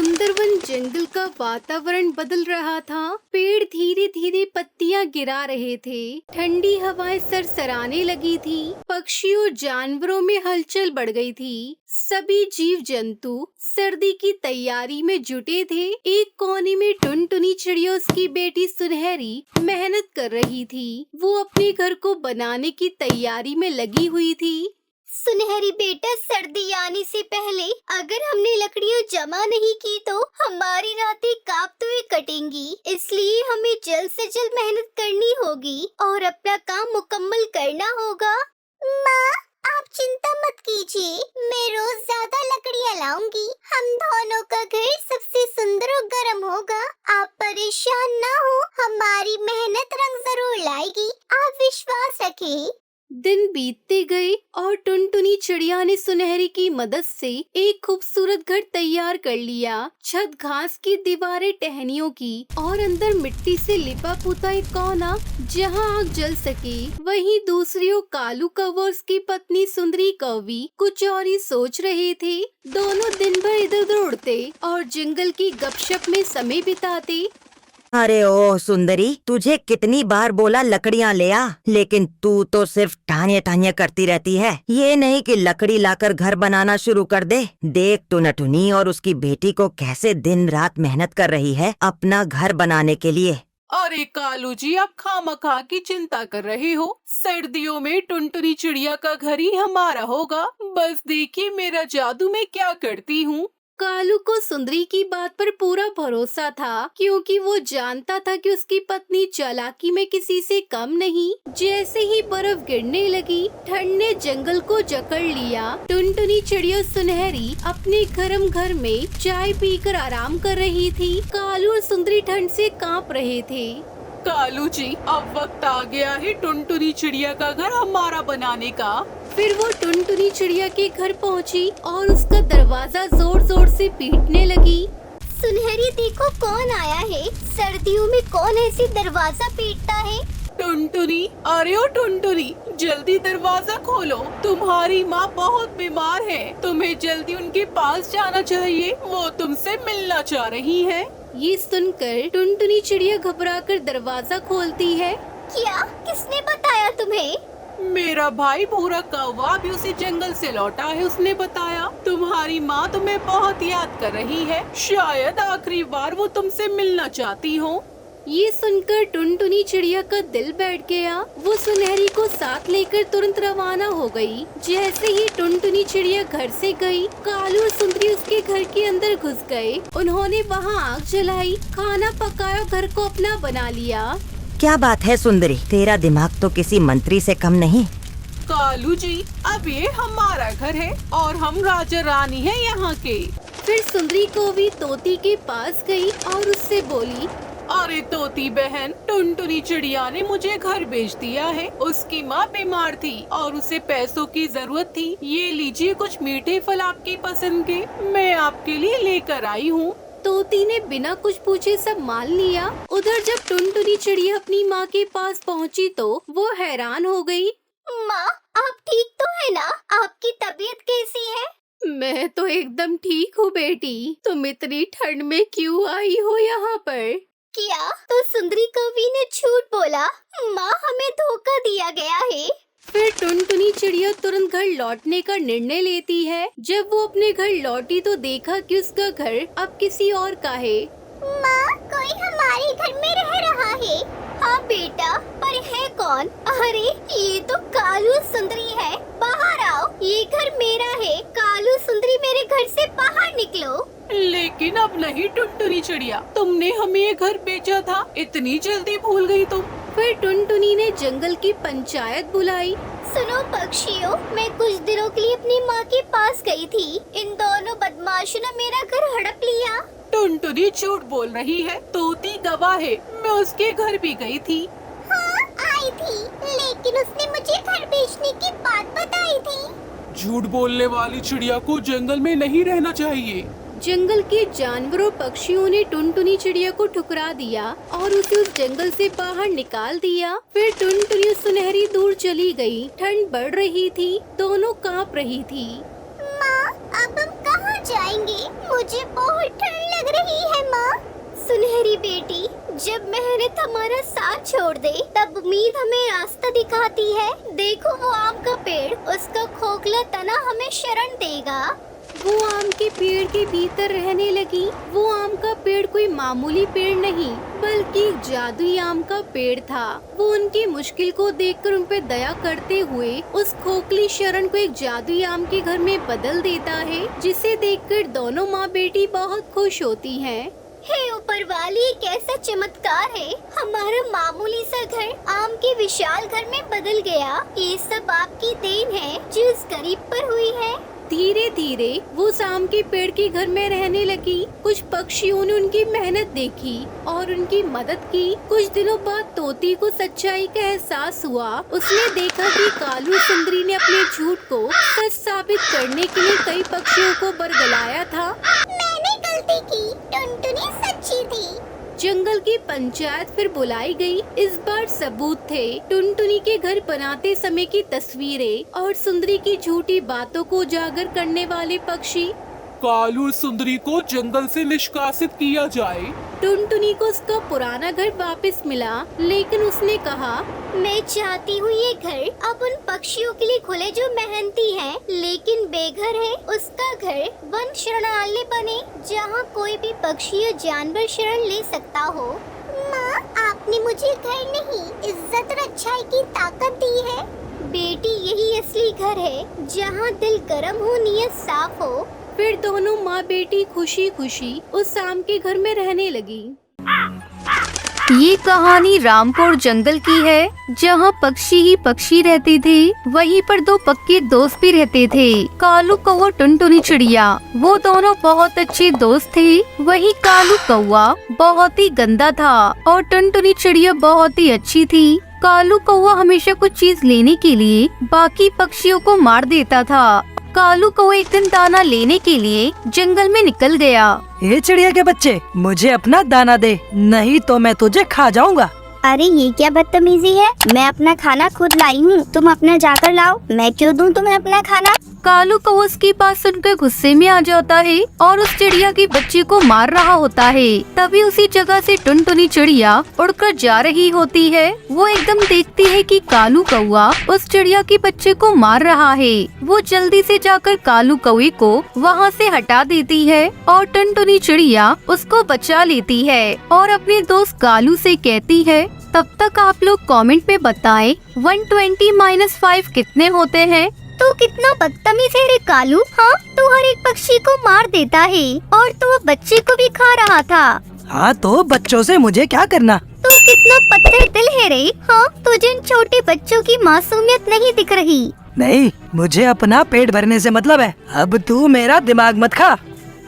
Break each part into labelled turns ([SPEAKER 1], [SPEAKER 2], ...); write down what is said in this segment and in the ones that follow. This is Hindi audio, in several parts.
[SPEAKER 1] सुंदरवन जंगल का वातावरण बदल रहा था। पेड़ धीरे धीरे पत्तियां गिरा रहे थे। ठंडी हवाएं सरसराने लगी थी। पक्षियों जानवरों में हलचल बढ़ गई थी। सभी जीव जंतु सर्दी की तैयारी में जुटे थे। एक कोने में टुनटुनी चिड़िया उसकी बेटी सुनहरी मेहनत कर रही थी। वो अपने घर को बनाने की तैयारी में लगी हुई थी।
[SPEAKER 2] सुनहरी बेटा, सर्दी आने से पहले अगर हमने लकड़ियाँ जमा नहीं की तो हमारी रातें कांपते हुए कटेंगी। इसलिए हमें जल्द से जल्द मेहनत करनी होगी और अपना काम मुकम्मल करना होगा। माँ, आप चिंता मत कीजिए, मैं रोज ज्यादा लकड़ियाँ लाऊंगी। हम दोनों का घर सबसे सुंदर और गर्म होगा। आप परेशान ना हो, हमारी मेहनत रंग जरूर लाएगी। आप विश्वास रखें।
[SPEAKER 1] दिन बीतते गए और टुनटुनी चिड़िया ने सुनहरी की मदद से एक खूबसूरत घर तैयार कर लिया। छत घास की, दीवारें टहनियों की और अंदर मिट्टी से लिपा पुता एक कोना जहां आग जल सके। वहीं दूसरी ओर कालू कौवा और उसकी पत्नी सुंदरी कौवी कुछ और ही सोच रहे थे। दोनों दिन भर इधर उधर उड़ते और जंगल की गपशप में समय बिताते।
[SPEAKER 3] अरे ओ सुंदरी, तुझे कितनी बार बोला लकड़ियाँ ले आ, लेकिन तू तो सिर्फ टानिया टानिया करती रहती है। ये नहीं कि लकड़ी लाकर घर बनाना शुरू कर दे। देख तो नटुनी और उसकी बेटी को कैसे दिन रात मेहनत कर रही है अपना घर बनाने के लिए।
[SPEAKER 4] अरे कालू जी, आप खामखा की चिंता कर रहे हो। सर्दियों में टुनटुनी चिड़िया का घर ही हमारा होगा। बस देखिए मेरा जादू मैं क्या करती हूँ।
[SPEAKER 1] कालू को सुंदरी की बात पर पूरा भरोसा था, क्योंकि वो जानता था कि उसकी पत्नी चालाकी में किसी से कम नहीं। जैसे ही बर्फ गिरने लगी, ठंड ने जंगल को जकड़ लिया। टुनटुनी चिड़िया सुनहरी अपने गर्म घर में चाय पीकर आराम कर रही थी। कालू और सुंदरी ठंड से कांप रहे थे।
[SPEAKER 4] कालू जी, अब वक्त आ गया है टुनटुनी चिड़िया का घर हमारा बनाने का।
[SPEAKER 1] फिर वो टुनटुनी चिड़िया के घर पहुंची और उसका दरवाजा जोर जोर से पीटने लगी।
[SPEAKER 2] सुनहरी, देखो कौन आया है। सर्दियों में कौन ऐसे दरवाजा पीटता है?
[SPEAKER 4] टुनटुनी, अरे ओ टुनटुनी, जल्दी दरवाजा खोलो। तुम्हारी माँ बहुत बीमार है, तुम्हें जल्दी उनके पास जाना चाहिए। वो तुमसे मिलना चाह रही है।
[SPEAKER 1] ये सुनकर टुनटुनी चिड़िया घबराकर दरवाजा खोलती है।
[SPEAKER 2] क्या? किसने बताया तुम्हें?
[SPEAKER 4] मेरा भाई भूरा कौवा भी उसी जंगल से लौटा है। उसने बताया तुम्हारी माँ तुम्हें बहुत याद कर रही है। शायद आखिरी बार वो तुमसे मिलना चाहती हो।
[SPEAKER 1] ये सुनकर टुनटुनी चिड़िया का दिल बैठ गया। वो सुनहरी को साथ लेकर तुरंत रवाना हो गई। जैसे ही टुनटुनी चिड़िया घर से गई, कालू और सुंदरी उसके घर के अंदर घुस गए। उन्होंने वहाँ आग जलाई, खाना पकाया, घर को अपना बना लिया।
[SPEAKER 3] क्या बात है सुंदरी, तेरा दिमाग तो किसी मंत्री से कम नहीं।
[SPEAKER 4] कालू जी, अब ये हमारा घर है और हम राजा रानी हैं यहाँ के।
[SPEAKER 1] फिर सुंदरी कौवी तोती के पास गई और उससे बोली,
[SPEAKER 4] अरे तोती बहन, टुनटुनी चिड़िया ने मुझे घर भेज दिया है। उसकी माँ बीमार थी और उसे पैसों की जरूरत थी। ये लीजिए कुछ मीठे फल आपकी पसंद के, मैं आपके लिए लेकर आई हूँ।
[SPEAKER 1] तोती ने बिना कुछ पूछे सब मान लिया। उधर जब टुनटुनी चिड़िया अपनी माँ के पास पहुँची तो वो हैरान हो गई।
[SPEAKER 2] माँ, आप ठीक तो है ना? आपकी तबीयत कैसी है?
[SPEAKER 1] मैं तो एकदम ठीक हूँ बेटी। तुम इतनी ठंड में क्यों आई हो यहाँ पर?
[SPEAKER 2] क्या? तो सुंदरी कवि ने झूठ बोला? माँ, हमें धोखा दिया गया है।
[SPEAKER 1] फिर टुनटुनी चिड़िया तुरंत घर लौटने का निर्णय लेती है। जब वो अपने घर लौटी तो देखा कि उसका घर अब किसी और का है।
[SPEAKER 2] माँ, कोई हमारे घर में रह रहा है। हाँ बेटा, पर है कौन? अरे ये तो कालू सुंदरी है। बाहर आओ, ये घर मेरा है। कालू सुंदरी, मेरे घर से बाहर निकलो।
[SPEAKER 4] लेकिन अब नहीं टुनटुनी चिड़िया, तुमने हमें ये घर बेचा था, इतनी जल्दी भूल गई तुम।
[SPEAKER 1] फिर टुनटुनी ने जंगल की पंचायत बुलाई।
[SPEAKER 2] सुनो पक्षियों, मैं कुछ दिनों के लिए अपनी माँ के पास गई थी। इन दोनों बदमाशों ने मेरा घर हड़प लिया।
[SPEAKER 4] टुनटुनी झूठ बोल रही है, तोती गवाह है, मैं उसके घर भी गई थी।
[SPEAKER 2] हाँ, आई थी, लेकिन उसने मुझे घर बेचने की बात बताई थी।
[SPEAKER 4] झूठ बोलने वाली चिड़िया को जंगल में नहीं रहना चाहिए।
[SPEAKER 1] जंगल के जानवरों पक्षियों ने टुनटुनी चिड़िया को ठुकरा दिया और उसे उस जंगल से बाहर निकाल दिया। फिर टुनटुनी सुनहरी दूर चली गई। ठंड बढ़ रही थी, दोनों कांप रही थी।
[SPEAKER 2] माँ, अब हम कहाँ जाएंगे। मुझे बहुत ठंड लग रही है माँ। सुनहरी बेटी, जब मेहनत हमारा साथ छोड़ दे तब उम्मीद हमें रास्ता दिखाती है। देखो वो आम का पेड़, उसका खोखला तना हमें शरण देगा।
[SPEAKER 1] वो आम के पेड़ के भीतर रहने लगी। वो आम का पेड़ कोई मामूली पेड़ नहीं बल्कि एक जादुई आम का पेड़ था। वो उनकी मुश्किल को देखकर उन पर दया करते हुए उस खोखली शरण को एक जादुई आम के घर में बदल देता है, जिसे देखकर दोनों माँ बेटी बहुत खुश होती हैं।
[SPEAKER 2] हे ऊपर वाली, कैसा चमत्कार है। हमारा मामूली सा घर आम के विशाल घर में बदल गया। ये सब आपकी देन है जो इस गरीब पर हुई है।
[SPEAKER 1] धीरे धीरे वो उस आम के पेड़ के घर में रहने लगी। कुछ पक्षियों ने उनकी मेहनत देखी और उनकी मदद की। कुछ दिनों बाद तोती को सच्चाई का एहसास हुआ। उसने देखा कि कालू सुंदरी ने अपने झूठ को सच साबित करने के लिए कई पक्षियों को बरगलाया था।
[SPEAKER 2] मैंने गलती की, टुनटुनी सच्ची थी।
[SPEAKER 1] जंगल की पंचायत फिर बुलाई गई। इस बार सबूत थे, टुनटुनी के घर बनाते समय की तस्वीरें और सुंदरी की झूठी बातों को उजागर करने वाले पक्षी।
[SPEAKER 5] कालू और सुंदरी को जंगल से निष्कासित किया जाए।
[SPEAKER 1] टुनटुनी को उसका पुराना घर वापस मिला, लेकिन उसने कहा,
[SPEAKER 2] मैं चाहती हूँ ये घर अब उन पक्षियों के लिए खुले जो मेहनती हैं, लेकिन बेघर है। उसका घर वन शरणालय बने जहाँ कोई भी पक्षी या जानवर शरण ले सकता हो। माँ, आपने मुझे घर नहीं, इज्जत और अच्छाई की ताकत दी है। बेटी, यही असली घर है जहाँ दिल गर्म हो, नीयत साफ हो।
[SPEAKER 1] फिर दोनों माँ बेटी खुशी खुशी उस आम के घर में रहने लगी। ये कहानी रामपुर जंगल की है, जहाँ पक्षी ही पक्षी रहते थे। वहीं पर दो पक्के दोस्त भी रहते थे, कालू कौवा, टुनटुनी चिड़िया। वो दोनों बहुत अच्छे दोस्त थे। वही कालू कौवा बहुत ही गंदा था और टुनटुनी चिड़िया बहुत ही अच्छी थी। कालू कौवा हमेशा कुछ चीज लेने के लिए बाकी पक्षियों को मार देता था। कालू कौवा एक दिन दाना लेने के लिए जंगल में निकल गया।
[SPEAKER 6] ये चिड़िया के बच्चे, मुझे अपना दाना दे, नहीं तो मैं तुझे खा जाऊंगा।
[SPEAKER 2] अरे ये क्या बदतमीजी है। मैं अपना खाना खुद लाई हूँ, तुम अपना जाकर लाओ। मैं क्यों दूँ तुम्हें अपना खाना।
[SPEAKER 1] कालू कौवा उसकी बात सुनकर गुस्से में आ जाता है और उस चिड़िया की बच्ची को मार रहा होता है। तभी उसी जगह से टुनटुनी चिड़िया उड़कर जा रही होती है। वो एकदम देखती है कि कालू कौवा उस चिड़िया की बच्चे को मार रहा है। वो जल्दी से जाकर कालू कौवे को वहाँ से हटा देती है और टुनटुनी चिड़िया उसको बचा लेती है और अपने दोस्त कालू से कहती है, तब तक आप लोग कमेंट में बताएं 120 - 5 कितने होते हैं।
[SPEAKER 2] तू कितना बदतमीज है रे कालू। हाँ, तू हर एक पक्षी को मार देता है और तू वो बच्चे को भी खा रहा था।
[SPEAKER 6] हाँ तो बच्चों से मुझे क्या करना।
[SPEAKER 2] तू कितना पत्थर दिल है रे। हाँ, तुझे इन छोटे बच्चों की मासूमियत नहीं दिख रही।
[SPEAKER 6] नहीं, मुझे अपना पेट भरने से मतलब है। अब तू मेरा दिमाग मत खा।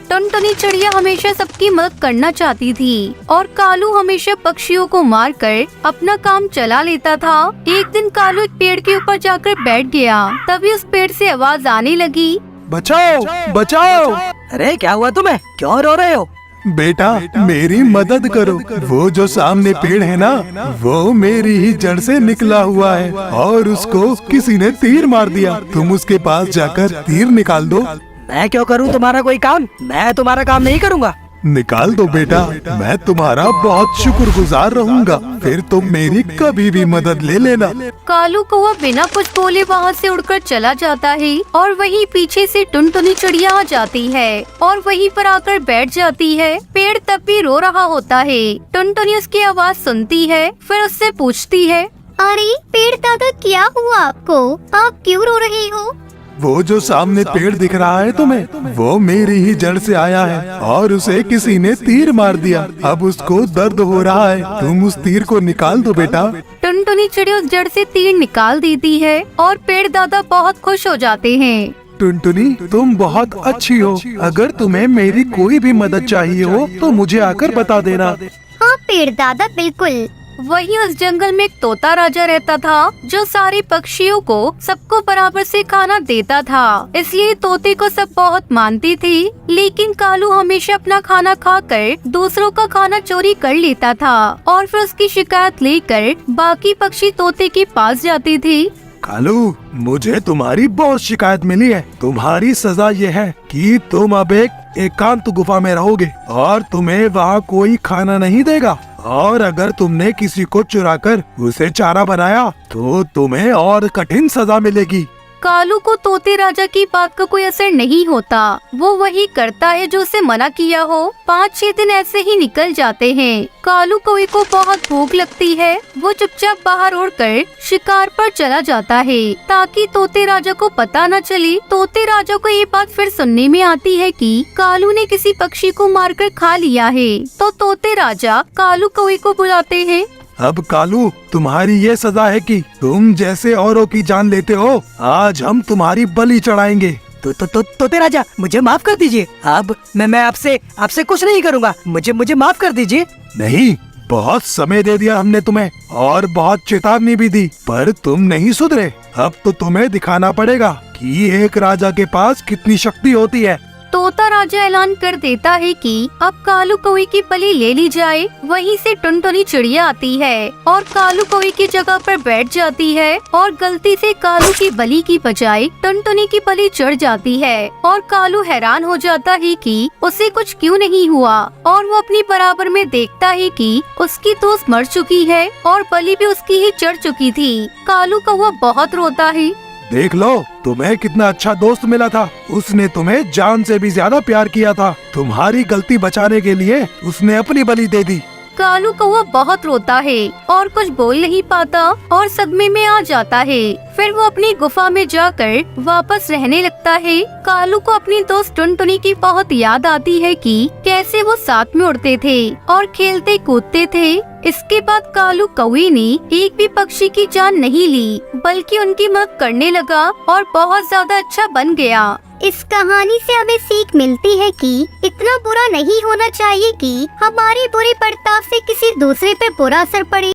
[SPEAKER 1] टुनटुनी चिड़िया हमेशा सबकी मदद करना चाहती थी और कालू हमेशा पक्षियों को मारकर अपना काम चला लेता था। एक दिन कालू एक पेड़ के ऊपर जाकर बैठ गया। तभी उस पेड़ से आवाज आने लगी,
[SPEAKER 7] बचाओ बचाओ।
[SPEAKER 6] अरे क्या हुआ तुम्हें, क्यों रो रहे हो?
[SPEAKER 7] बेटा, मेरी मदद करो। वो जो सामने पेड़ है ना, वो मेरी ही जड़ से निकला हुआ है और उसको किसी ने तीर मार दिया। तुम उसके पास जाकर तीर निकाल दो।
[SPEAKER 6] मैं क्यों करूं तुम्हारा कोई काम? मैं तुम्हारा काम नहीं करूंगा।
[SPEAKER 7] निकाल दो बेटा, मैं तुम्हारा बहुत शुक्रगुजार रहूंगा। फिर तुम मेरी कभी भी मदद ले लेना।
[SPEAKER 1] कालू कौवा बिना कुछ बोले वहाँ से उड़कर चला जाता है और वहीं पीछे से टुनटुनी चिड़िया आ जाती है और वहीं पर आकर बैठ जाती है। पेड़ तब भी रो रहा होता है। टुनटुनी उसकी आवाज सुनती है, फिर उससे पूछती है,
[SPEAKER 2] अरे पेड़ दादा, क्या हुआ आपको? आप क्यों रो रहे हो?
[SPEAKER 7] वो जो सामने पेड़ दिख रहा है तुम्हें, वो मेरी ही जड़ से आया है और उसे किसी ने तीर मार दिया। अब उसको दर्द हो रहा है। तुम उस तीर को निकाल दो बेटा।
[SPEAKER 1] टुनटुनी चिड़िया उस जड़ से तीर निकाल देती है और पेड़ दादा बहुत खुश हो जाते हैं।
[SPEAKER 7] टुनटुनी, तुम बहुत अच्छी हो। अगर तुम्हें मेरी कोई भी मदद चाहिए हो तो मुझे आकर बता देना।
[SPEAKER 2] हाँ पेड़ दादा, बिल्कुल।
[SPEAKER 1] वहीं उस जंगल में एक तोता राजा रहता था जो सारे पक्षियों को सबको बराबर से खाना देता था। इसलिए तोते को सब बहुत मानती थी। लेकिन कालू हमेशा अपना खाना खाकर दूसरों का खाना चोरी कर लेता था और फिर उसकी शिकायत लेकर बाकी पक्षी तोते के पास जाते थे।
[SPEAKER 7] कालू, मुझे तुम्हारी बहुत शिकायत मिली है। तुम्हारी सजा ये है कि तुम अब एक एकांत गुफा में रहोगे और तुम्हें वहाँ कोई खाना नहीं देगा। और अगर तुमने किसी को चुराकर उसे चारा बनाया तो तुम्हें और कठिन सजा मिलेगी।
[SPEAKER 1] कालू को तोते राजा की बात का कोई असर नहीं होता। वो वही करता है जो उसे मना किया हो। 5-6 दिन ऐसे ही निकल जाते हैं। कालू कौवे को बहुत भूख लगती है। वो चुपचाप बाहर उड़कर शिकार पर चला जाता है ताकि तोते राजा को पता न चले। तोते राजा को ये बात फिर सुनने में आती है कि कालू ने किसी पक्षी को मारकर खा लिया है। तो तोते राजा कालू कौवे को बुलाते हैं।
[SPEAKER 7] अब कालू, तुम्हारी ये सजा है कि तुम जैसे औरों की जान लेते हो, आज हम तुम्हारी बलि चढ़ाएंगे।
[SPEAKER 6] तोते राजा, मुझे माफ कर दीजिए। अब मैं आपसे कुछ नहीं करूँगा। मुझे माफ कर दीजिए।
[SPEAKER 7] नहीं, बहुत समय दे दिया हमने तुम्हें और बहुत चेतावनी भी दी, पर तुम नहीं सुधरे। अब तो तुम्हें दिखाना पड़ेगा कि एक राजा के पास कितनी शक्ति होती है।
[SPEAKER 1] तोता राजा ऐलान कर देता है कि अब कालू कौवे की बलि ले ली जाए। वहीं से टुनटुनी चिड़िया आती है और कालू कौवे की जगह पर बैठ जाती है और गलती से कालू की बलि की बजाय टुनटुनी की बलि चढ़ जाती है। और कालू हैरान हो जाता है कि उसे कुछ क्यों नहीं हुआ और वो अपनी बराबर में देखता है कि उसकी दोस्त मर चुकी है और बलि भी उसकी ही चढ़ चुकी थी। कालू कौवा बहुत रोता है।
[SPEAKER 7] देख लो, तुम्हें कितना अच्छा दोस्त मिला था। उसने तुम्हें जान से भी ज्यादा प्यार किया था। तुम्हारी गलती बचाने के लिए उसने अपनी बलि दे दी।
[SPEAKER 1] कालू कौवा बहुत रोता है और कुछ बोल नहीं पाता और सदमे में आ जाता है। फिर वो अपनी गुफा में जाकर वापस रहने लगता है। कालू को अपनी दोस्त टुनटुनी की बहुत याद आती है कि कैसे वो साथ में उड़ते थे और खेलते कूदते थे। इसके बाद कालू कौवे ने एक भी पक्षी की जान नहीं ली, बल्कि उनकी मदद करने लगा और बहुत ज्यादा अच्छा बन गया।
[SPEAKER 2] इस कहानी से हमें सीख मिलती है कि इतना बुरा नहीं होना चाहिए कि हमारे बुरे बर्ताव से किसी दूसरे पे बुरा असर पड़े।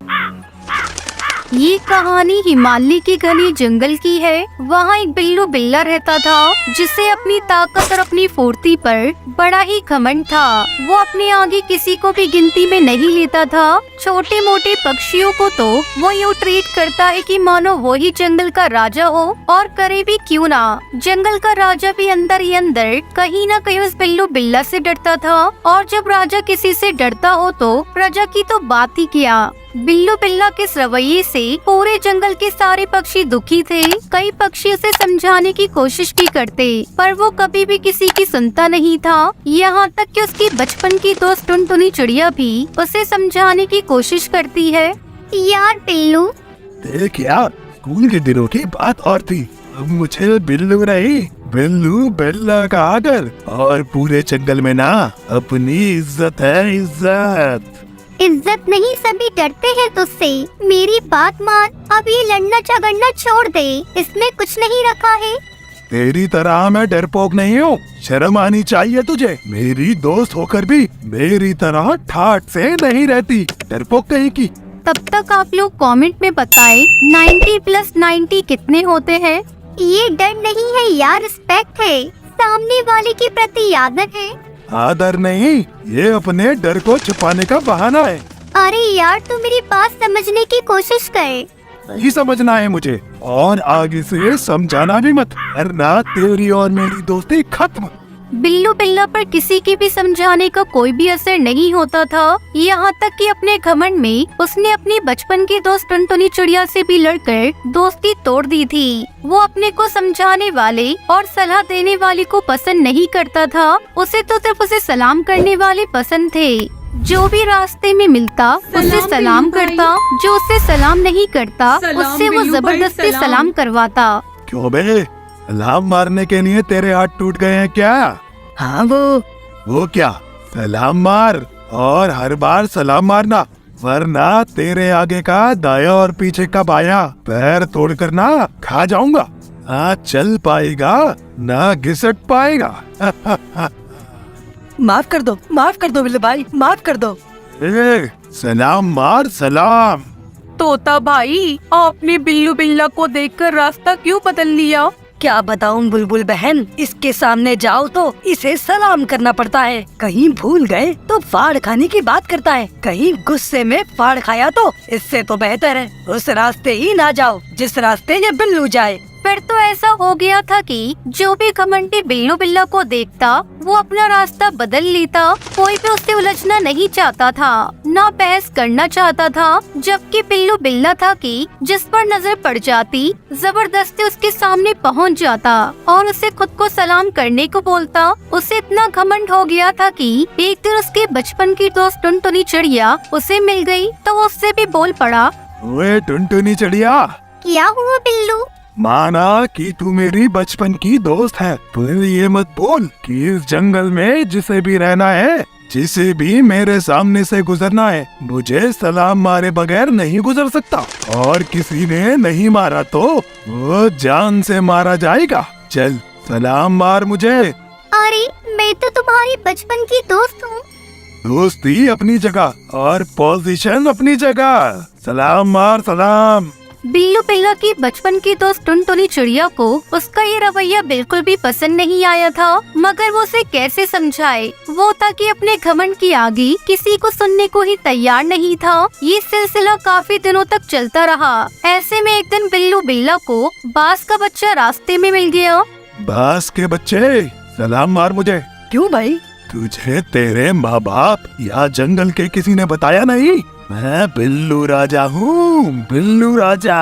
[SPEAKER 1] ये कहानी हिमालय के घने जंगल की है। वहाँ एक बिल्लू बिल्ला रहता था जिसे अपनी ताकत और अपनी फुर्ती पर बड़ा ही घमंड था। वो अपने आगे किसी को भी गिनती में नहीं लेता था। छोटे मोटे पक्षियों को तो वो यूँ ट्रीट करता है कि मानो वो ही जंगल का राजा हो, और करे भी क्यों ना। जंगल का राजा भी अंदर ही अंदर कहीं न कहीं उस बिल्लू बिल्ला से डरता था, और जब राजा किसी से डरता हो तो प्रजा की तो बात ही क्या। बिल्लू बिल्ला के इस रवैये से पूरे जंगल के सारे पक्षी दुखी थे। कई पक्षी उसे समझाने की कोशिश भी करते, पर वो कभी भी किसी की सुनता नहीं था। यहाँ तक कि उसकी बचपन की दोस्त टुनटुनी चिड़िया भी उसे समझाने की कोशिश करती है।
[SPEAKER 2] यार बिल्लू,
[SPEAKER 7] देख यार, स्कूल के दिनों की बात और थी। अब मुझे बिल्लू नहीं, बिल्लू बिल्ला कहा कर। और पूरे जंगल में ना अपनी इज्जत है, इज्जत।
[SPEAKER 2] इज्जत नहीं, सभी डरते हैं तुझसे। मेरी बात मान, अब ये लड़ना झगड़ना छोड़ दे। इसमें कुछ नहीं रखा है।
[SPEAKER 7] तेरी तरह मैं डरपोक नहीं हूँ। शर्म आनी चाहिए तुझे। मेरी दोस्त होकर भी मेरी तरह ठाठ से नहीं रहती। डरपोक कहीं की।
[SPEAKER 1] तब तक आप लोग कमेंट में बताएं 90 + 90 कितने होते हैं।
[SPEAKER 2] ये डर नहीं है यार, रिस्पेक्ट है। सामने वाले के प्रति आदर है।
[SPEAKER 7] आदर नहीं, ये अपने डर को छुपाने का बहाना है।
[SPEAKER 2] अरे यार, तू मेरी बात समझने की कोशिश कर।
[SPEAKER 7] नहीं समझना है मुझे, और आगे से समझाना भी मत, वरना तेरी और मेरी दोस्ती खत्म।
[SPEAKER 1] बिल्लू बिल्ला पर किसी की भी समझाने का कोई भी असर नहीं होता था। यहाँ तक कि अपने घमंड में उसने अपनी बचपन की दोस्त टुनटुनी चिड़िया से भी लड़कर दोस्ती तोड़ दी थी। वो अपने को समझाने वाले और सलाह देने वाले को पसंद नहीं करता था। उसे तो सिर्फ उसे सलाम करने वाले पसंद थे। जो भी रास्ते में मिलता उसे सलाम करता, जो उसे सलाम नहीं करता उससे वो जबरदस्ती सलाम करवाता।
[SPEAKER 7] क्यों बे, सलाम मारने के लिए तेरे हाथ टूट गए हैं क्या?
[SPEAKER 6] हाँ,
[SPEAKER 7] वो क्या, सलाम मार, और हर बार सलाम मारना, वरना तेरे आगे का दाया और पीछे का बाया पैर तोड़कर ना खा जाऊंगा। ना चल पाएगा ना घिसट पाएगा।
[SPEAKER 6] माफ कर दो बिल्लू भाई, माफ कर दो।
[SPEAKER 7] सलाम मार, सलाम।
[SPEAKER 4] तोता भाई, आपने बिल्लू बिल्ला को देखकर रास्ता क्यों बदल लिया?
[SPEAKER 6] क्या बताऊं बुलबुल बहन, इसके सामने जाओ तो इसे सलाम करना पड़ता है। कहीं भूल गए तो फाड़ खाने की बात करता है, कहीं गुस्से में फाड़ खाया तो इससे तो बेहतर है उस रास्ते ही ना जाओ जिस रास्ते ये बिल्लू जाए।
[SPEAKER 1] फिर तो ऐसा हो गया था कि जो भी घमंडी बिल्लू बिल्ला को देखता वो अपना रास्ता बदल लेता। कोई भी उससे उलझना नहीं चाहता था, ना बहस करना चाहता था, जबकि बिल्लू बिल्ला था कि जिस पर नजर पड़ जाती जबरदस्ती उसके सामने पहुंच जाता और उसे खुद को सलाम करने को बोलता। उसे इतना घमंड हो गया था कि एक दिन उसके बचपन की दोस्त टुनटुनी चिड़िया उसे मिल गई तो वो उससे भी बोल पड़ा।
[SPEAKER 7] ओए टुनटुनी चिड़िया,
[SPEAKER 2] क्या हुआ बिल्लू?
[SPEAKER 7] माना कि तू मेरी बचपन की दोस्त है, पर ये मत बोल कि इस जंगल में जिसे भी रहना है, जिसे भी मेरे सामने से गुजरना है, मुझे सलाम मारे बगैर नहीं गुजर सकता। और किसी ने नहीं मारा तो वो जान से मारा जाएगा। चल सलाम मार मुझे।
[SPEAKER 2] अरे मैं तो तुम्हारी बचपन की दोस्त हूँ।
[SPEAKER 7] दोस्ती अपनी जगह और पोजीशन अपनी जगह। सलाम मार सलाम।
[SPEAKER 1] बिल्लू बिल्ला की बचपन की दोस्त टुनटुनी चिड़िया को उसका ये रवैया बिल्कुल भी पसंद नहीं आया था, मगर वो उसे कैसे समझाए। वो था कि अपने घमंड की आगे किसी को सुनने को ही तैयार नहीं था। ये सिलसिला काफी दिनों तक चलता रहा। ऐसे में एक दिन बिल्लू बिल्ला को बाज का बच्चा रास्ते में मिल गया।
[SPEAKER 7] बाज के बच्चे, सलाम मार मुझे।
[SPEAKER 6] क्यों भाई?
[SPEAKER 7] तुझे तेरे माँ बाप या जंगल के किसी ने बताया नहीं? मैं बिल्लू राजा हूँ, बिल्लू राजा।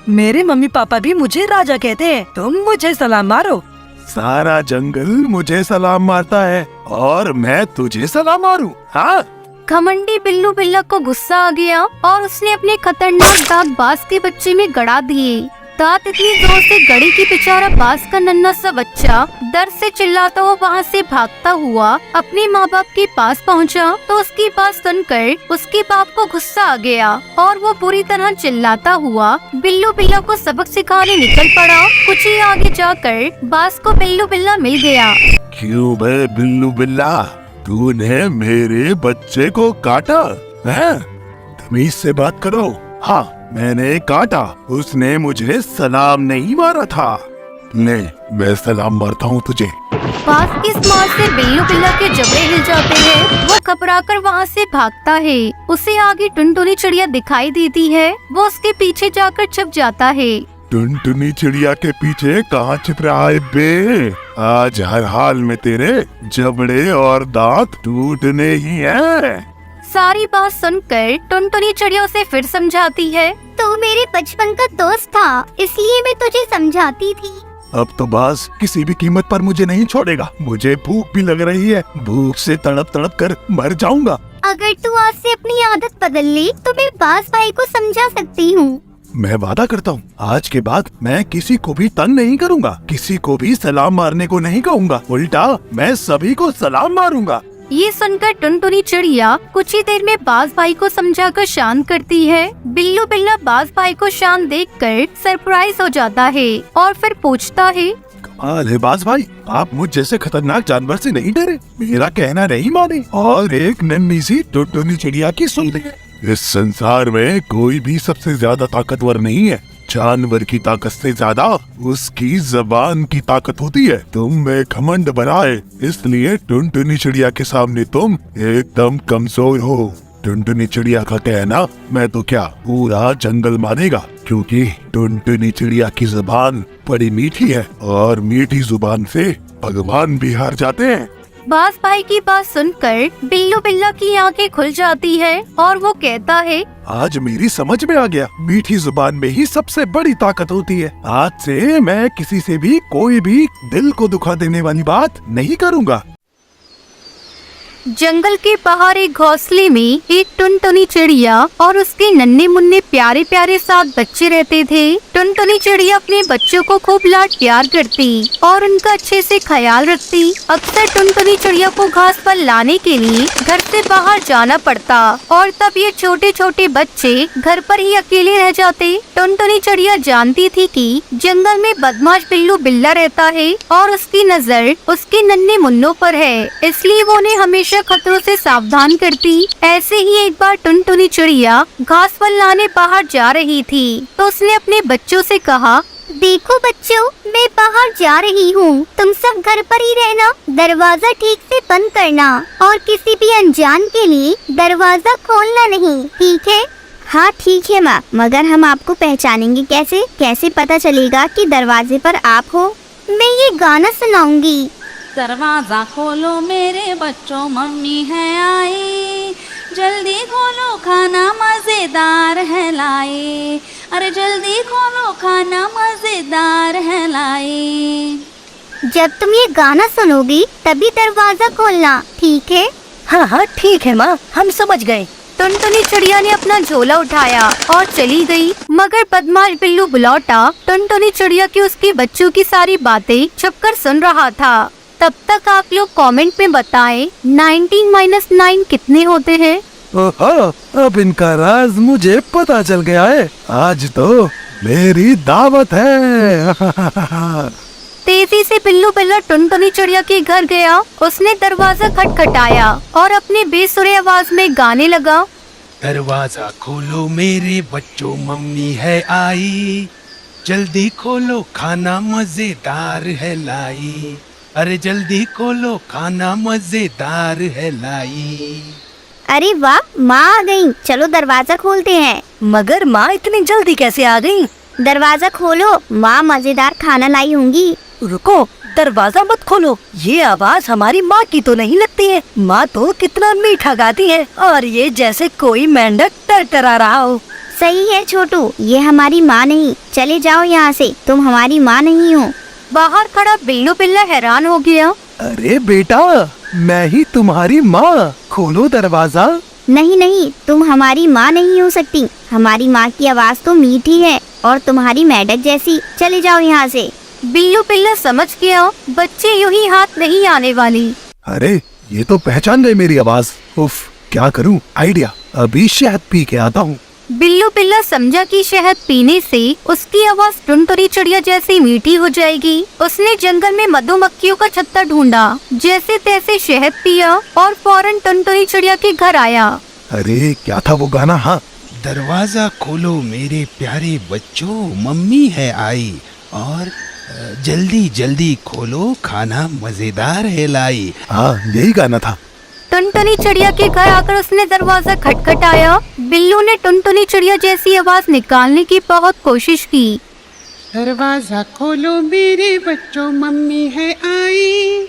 [SPEAKER 6] मेरे मम्मी पापा भी मुझे राजा कहते हैं, तुम मुझे सलाम मारो।
[SPEAKER 7] सारा जंगल मुझे सलाम मारता है और मैं तुझे सलाम मारूं? हाँ?
[SPEAKER 1] घमंडी बिल्लू बिल्ला को गुस्सा आ गया और उसने अपने खतरनाक दांत बाज के बच्चे में गड़ा दिए। दांत इतनी जोर से गड़ी कि बेचारा बाज का नन्हा सा बच्चा दर्द से चिल्लाता हुआ वहाँ से भागता हुआ अपने माँ बाप के पास पहुँचा। तो उसकी बात सुनकर उसके बाप को गुस्सा आ गया और वो बुरी तरह चिल्लाता हुआ बिल्लू बिल्ला को सबक सिखाने निकल पड़ा। कुछ ही आगे जाकर बाज को बिल्लू बिल्ला मिल गया।
[SPEAKER 7] क्यों बे बिल्लू बिल्ला, तूने मेरे बच्चे को काटा है? तमीज से बात करो। हाँ, मैंने काटा, उसने मुझे सलाम नहीं मारा था। ले, मैं सलाम मारता हूँ तुझे।
[SPEAKER 1] बाज की इस मार से बिल्लू बिल्ला के जबड़े हिल जाते हैं। वो घबराकर वहाँ से भागता है। उसे आगे टुनटुनी चिड़िया दिखाई देती है। वो उसके पीछे जाकर छिप जाता है।
[SPEAKER 7] टुनटुनी चिड़िया के पीछे कहाँ छिप रहा है बे? आज हर हाल में तेरे जबड़े और दांत टूटने ही हैं।
[SPEAKER 1] सारी बात सुनकर टुनटुनी चिड़िया उसे फिर समझाती है।
[SPEAKER 2] तू मेरे बचपन का दोस्त था, इसलिए मैं तुझे समझाती थी।
[SPEAKER 7] अब तो बाज किसी भी कीमत पर मुझे नहीं छोड़ेगा। मुझे भूख भी लग रही है, भूख से तड़प तड़प कर मर जाऊंगा।
[SPEAKER 2] अगर तू आज से अपनी आदत बदल ले तो मैं बाज भाई को समझा सकती हूँ।
[SPEAKER 7] मैं वादा करता हूँ, आज के बाद मैं किसी को भी तंग नहीं करूँगा, किसी को भी सलाम मारने को नहीं कहूँगा, उल्टा मैं सभी को सलाम मारूंगा।
[SPEAKER 1] ये सुनकर टुनटुनी चिड़िया कुछ ही देर में बाज भाई को समझाकर शांत करती है। बिल्लू बिल्ला बाज भाई को शांत देखकर सरप्राइज हो जाता है और फिर पूछता है,
[SPEAKER 7] कमाल है बाज भाई, आप मुझ जैसे खतरनाक जानवर से नहीं डरे, मेरा कहना नहीं माने और एक नन्ही सी टुनटुनी चिड़िया की सुन ली। इस संसार में कोई भी सबसे ज्यादा ताकतवर नहीं है। जानवर की ताकत से ज्यादा उसकी जबान की ताकत होती है। तुम में घमंड बनाए, इसलिए टुनटुनी चिड़िया के सामने तुम एकदम कमजोर हो। टुनटुनी चिड़िया का कहना मैं तो क्या पूरा जंगल मानेगा, क्योंकि टुनटुनी चिड़िया की जुबान बड़ी मीठी है और मीठी जुबान से भगवान भी हार जाते हैं।
[SPEAKER 1] बाज भाई की बात सुनकर बिल्लू बिल्ला की आंखें खुल जाती है और वो कहता है,
[SPEAKER 7] आज मेरी समझ में आ गया, मीठी जुबान में ही सबसे बड़ी ताकत होती है। आज से मैं किसी से भी कोई भी दिल को दुखा देने वाली बात नहीं करूँगा।
[SPEAKER 1] जंगल के बाहर एक घोंसले में एक टुनटुनी चिड़िया और उसके नन्हे मुन्ने प्यारे प्यारे 7 बच्चे रहते थे। टुनटुनी चिड़िया अपने बच्चों को खूब लाड प्यार करती और उनका अच्छे से ख्याल रखती। अक्सर टुनटुनी चिड़िया को घास पर लाने के लिए घर से बाहर जाना पड़ता और तब ये छोटे छोटे बच्चे घर पर ही अकेले रह जाते। टुनटुनी चिड़िया जानती थी कि जंगल में बदमाश बिल्लू बिल्ला रहता है और उसकी नजर उसके नन्हे मुन्नों पर है, इसलिए वो उन्हें हमेशा हमेशा खतरों से सावधान करती। ऐसे ही एक बार टुनटुनी चिड़िया घास फल लाने बाहर जा रही थी तो उसने अपने बच्चों से कहा,
[SPEAKER 2] देखो बच्चों, मैं बाहर जा रही हूँ, तुम सब घर पर ही रहना, दरवाजा ठीक से बंद करना और किसी भी अनजान के लिए दरवाजा खोलना नहीं, ठीक है? हाँ ठीक है माँ, मगर हम आपको पहचानेंगे कैसे? कैसे पता चलेगा कि दरवाजे पर आप हो? मैं ये गाना सुनाऊंगी।
[SPEAKER 8] दरवाजा खोलो मेरे बच्चों, मम्मी है आई, जल्दी खोलो खाना मजेदार है लाई, अरे जल्दी खोलो खाना मजेदार है लाई।
[SPEAKER 2] जब तुम ये गाना सुनोगी तभी दरवाजा खोलना, ठीक है?
[SPEAKER 6] हाँ हाँ ठीक है माँ, हम समझ गए।
[SPEAKER 1] टुनटुनी चिड़िया ने अपना झोला उठाया और चली गई, मगर बदमाश बिल्लू बुलौटा टुनटुनी चिड़िया की उसके बच्चों की सारी बातें छुपकर सुन रहा था। तब तक आप लोग कमेंट में बताएं 19 - 9 कितने होते हैं?
[SPEAKER 7] ओहो, अब इनका राज मुझे पता चल गया है। आज तो मेरी दावत है।
[SPEAKER 1] तेजी से बिल्लू बिल्ला टुनटुनी चिड़िया के घर गया। उसने दरवाजा खटखटाया और अपने बेसुरे आवाज में गाने लगा।
[SPEAKER 9] दरवाजा खोलो मेरे बच्चों, मम्मी है आई, जल्दी खोलो खाना मजेदार है लाई, अरे जल्दी खोलो खाना मजेदार है लाई।
[SPEAKER 2] अरे वाह, माँ आ गई, चलो दरवाजा खोलते हैं।
[SPEAKER 6] मगर माँ इतनी जल्दी कैसे आ गई?
[SPEAKER 2] दरवाजा खोलो, माँ मजेदार खाना लाई होंगी।
[SPEAKER 6] रुको, दरवाजा मत खोलो, ये आवाज हमारी माँ की तो नहीं लगती है। माँ तो कितना मीठा गाती है और ये जैसे कोई मेंढक टरटरा रहा हो।
[SPEAKER 2] सही है छोटू, ये हमारी माँ नहीं, चले जाओ यहाँ से, तुम हमारी माँ नहीं हो।
[SPEAKER 1] बाहर खड़ा बिल्लू बिल्ला हैरान हो गया।
[SPEAKER 7] अरे बेटा, मैं ही तुम्हारी माँ, खोलो दरवाजा।
[SPEAKER 2] नहीं नहीं, तुम हमारी माँ नहीं हो सकती, हमारी माँ की आवाज तो मीठी है और तुम्हारी मेंढक जैसी। चले जाओ यहाँ से।
[SPEAKER 1] बिल्लू बिल्ला समझ गया बच्चे यूं ही हाथ नहीं आने वाली।
[SPEAKER 7] अरे ये तो पहचान गए मेरी आवाज। उफ, क्या करूं? आइडिया, अभी शहद पी के आता हूँ।
[SPEAKER 1] बिल्लू बिल्ला समझा कि शहद पीने से उसकी आवाज टुनटुनी चिड़िया जैसी मीठी हो जाएगी। उसने जंगल में मधुमक्खियों का छत्ता ढूंढा, जैसे तैसे शहद पिया और फौरन टुनटुनी चिड़िया के घर आया।
[SPEAKER 7] अरे क्या था वो गाना? हाँ,
[SPEAKER 9] दरवाजा खोलो मेरे प्यारे बच्चों, मम्मी है आई, और जल्दी जल्दी खोलो खाना मजेदार है लाई।
[SPEAKER 7] हाँ यही गाना था।
[SPEAKER 1] टुनटुनी चिड़िया के घर आकर उसने दरवाजा खटखटाया। बिल्लू ने टुनटुनी चिड़िया जैसी आवाज निकालने की बहुत कोशिश की।
[SPEAKER 10] दरवाजा खोलो मेरे बच्चों, मम्मी है आई,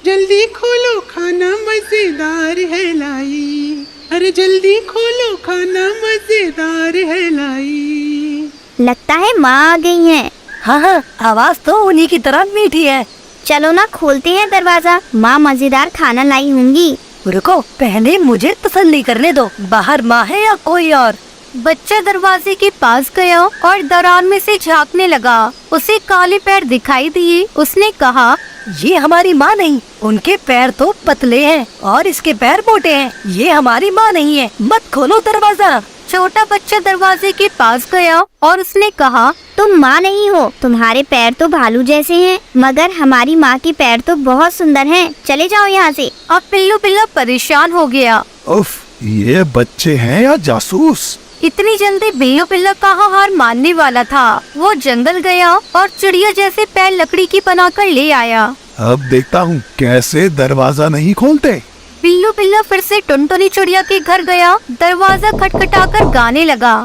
[SPEAKER 10] जल्दी खोलो खाना मजेदार है लाई, अरे जल्दी खोलो खाना मजेदार है लाई।
[SPEAKER 2] लगता है माँ आ गई है।
[SPEAKER 6] हाँ हाँ, आवाज तो उन्हीं की तरह मीठी है।
[SPEAKER 2] चलो ना खोलते हैं दरवाजा, माँ मजेदार खाना लाई होंगी।
[SPEAKER 6] रुको, पहले मुझे तसल्ली करने दो, बाहर माँ है या कोई और।
[SPEAKER 1] बच्चा दरवाजे के पास गया और दरार में से झांकने लगा। उसे काले पैर दिखाई दिए। उसने कहा,
[SPEAKER 6] ये हमारी माँ नहीं, उनके पैर तो पतले हैं और इसके पैर मोटे हैं। ये हमारी माँ नहीं है, मत खोलो दरवाजा।
[SPEAKER 1] छोटा बच्चा दरवाजे के पास गया और उसने कहा,
[SPEAKER 2] तुम माँ नहीं हो, तुम्हारे पैर तो भालू जैसे हैं, मगर हमारी माँ के पैर तो बहुत सुंदर हैं। चले जाओ यहाँ से।
[SPEAKER 1] अब बिल्लू बिल्ला परेशान हो गया।
[SPEAKER 7] उफ, ये बच्चे हैं या जासूस?
[SPEAKER 1] इतनी जल्दी बिल्लू बिल्ला कहाँ हार मानने वाला था। वो जंगल गया और चिड़िया जैसे पैर लकड़ी की बनाकर ले आया।
[SPEAKER 7] अब देखता हूँ कैसे दरवाजा नहीं खोलते।
[SPEAKER 1] बिल्लू बिल्ला फिर से टुनटुनी चिड़िया के घर गया। दरवाजा खटखटाकर गाने लगा।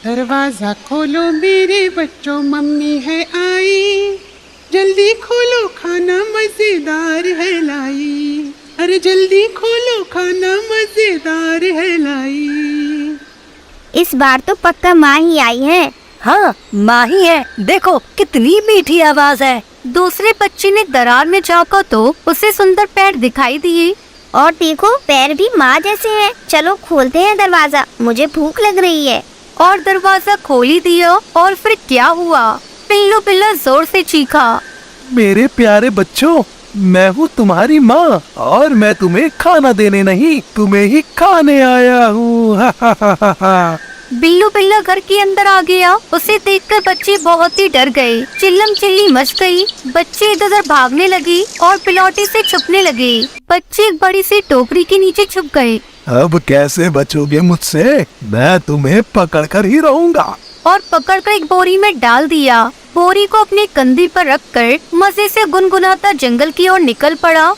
[SPEAKER 10] दरवाजा खोलो मेरे बच्चों, मम्मी है आई, जल्दी खोलो खाना मजेदार है लाई, अरे जल्दी खोलो खाना मजेदार है लाई।
[SPEAKER 2] इस बार तो पक्का माँ ही आई है।
[SPEAKER 6] हाँ, माँ ही है, देखो कितनी मीठी आवाज है।
[SPEAKER 1] दूसरे बच्चे ने दरार में झांका तो उसे सुंदर पैर दिखाई दिए।
[SPEAKER 2] और देखो, पैर भी माँ जैसे हैं। चलो खोलते हैं दरवाजा, मुझे भूख लग रही है।
[SPEAKER 1] और दरवाजा खोल ही दिया। और फिर क्या हुआ? बिल्लू बिल्ला जोर से चीखा,
[SPEAKER 7] मेरे प्यारे बच्चों, मैं हूँ तुम्हारी माँ और मैं तुम्हें खाना देने नहीं, तुम्हें ही खाने आया हूँ।
[SPEAKER 1] बिल्लू बिल्ला घर के अंदर आ गया। उसे देखकर बच्चे बहुत ही डर गए। चिल्लम चिल्ली मच गई। बच्चे इधर उधर भागने लगे और पिलौटे से छुपने लगे। बच्चे एक बड़ी सी टोकरी के नीचे छुप गए
[SPEAKER 7] अब कैसे बचोगे मुझसे? मैं तुम्हें पकड़ कर ही रहूंगा।
[SPEAKER 1] और पकड़कर एक बोरी में डाल दिया। बोरी को अपने कंधे पर रखकर मजे से गुनगुनाता जंगल की ओर निकल पड़ा।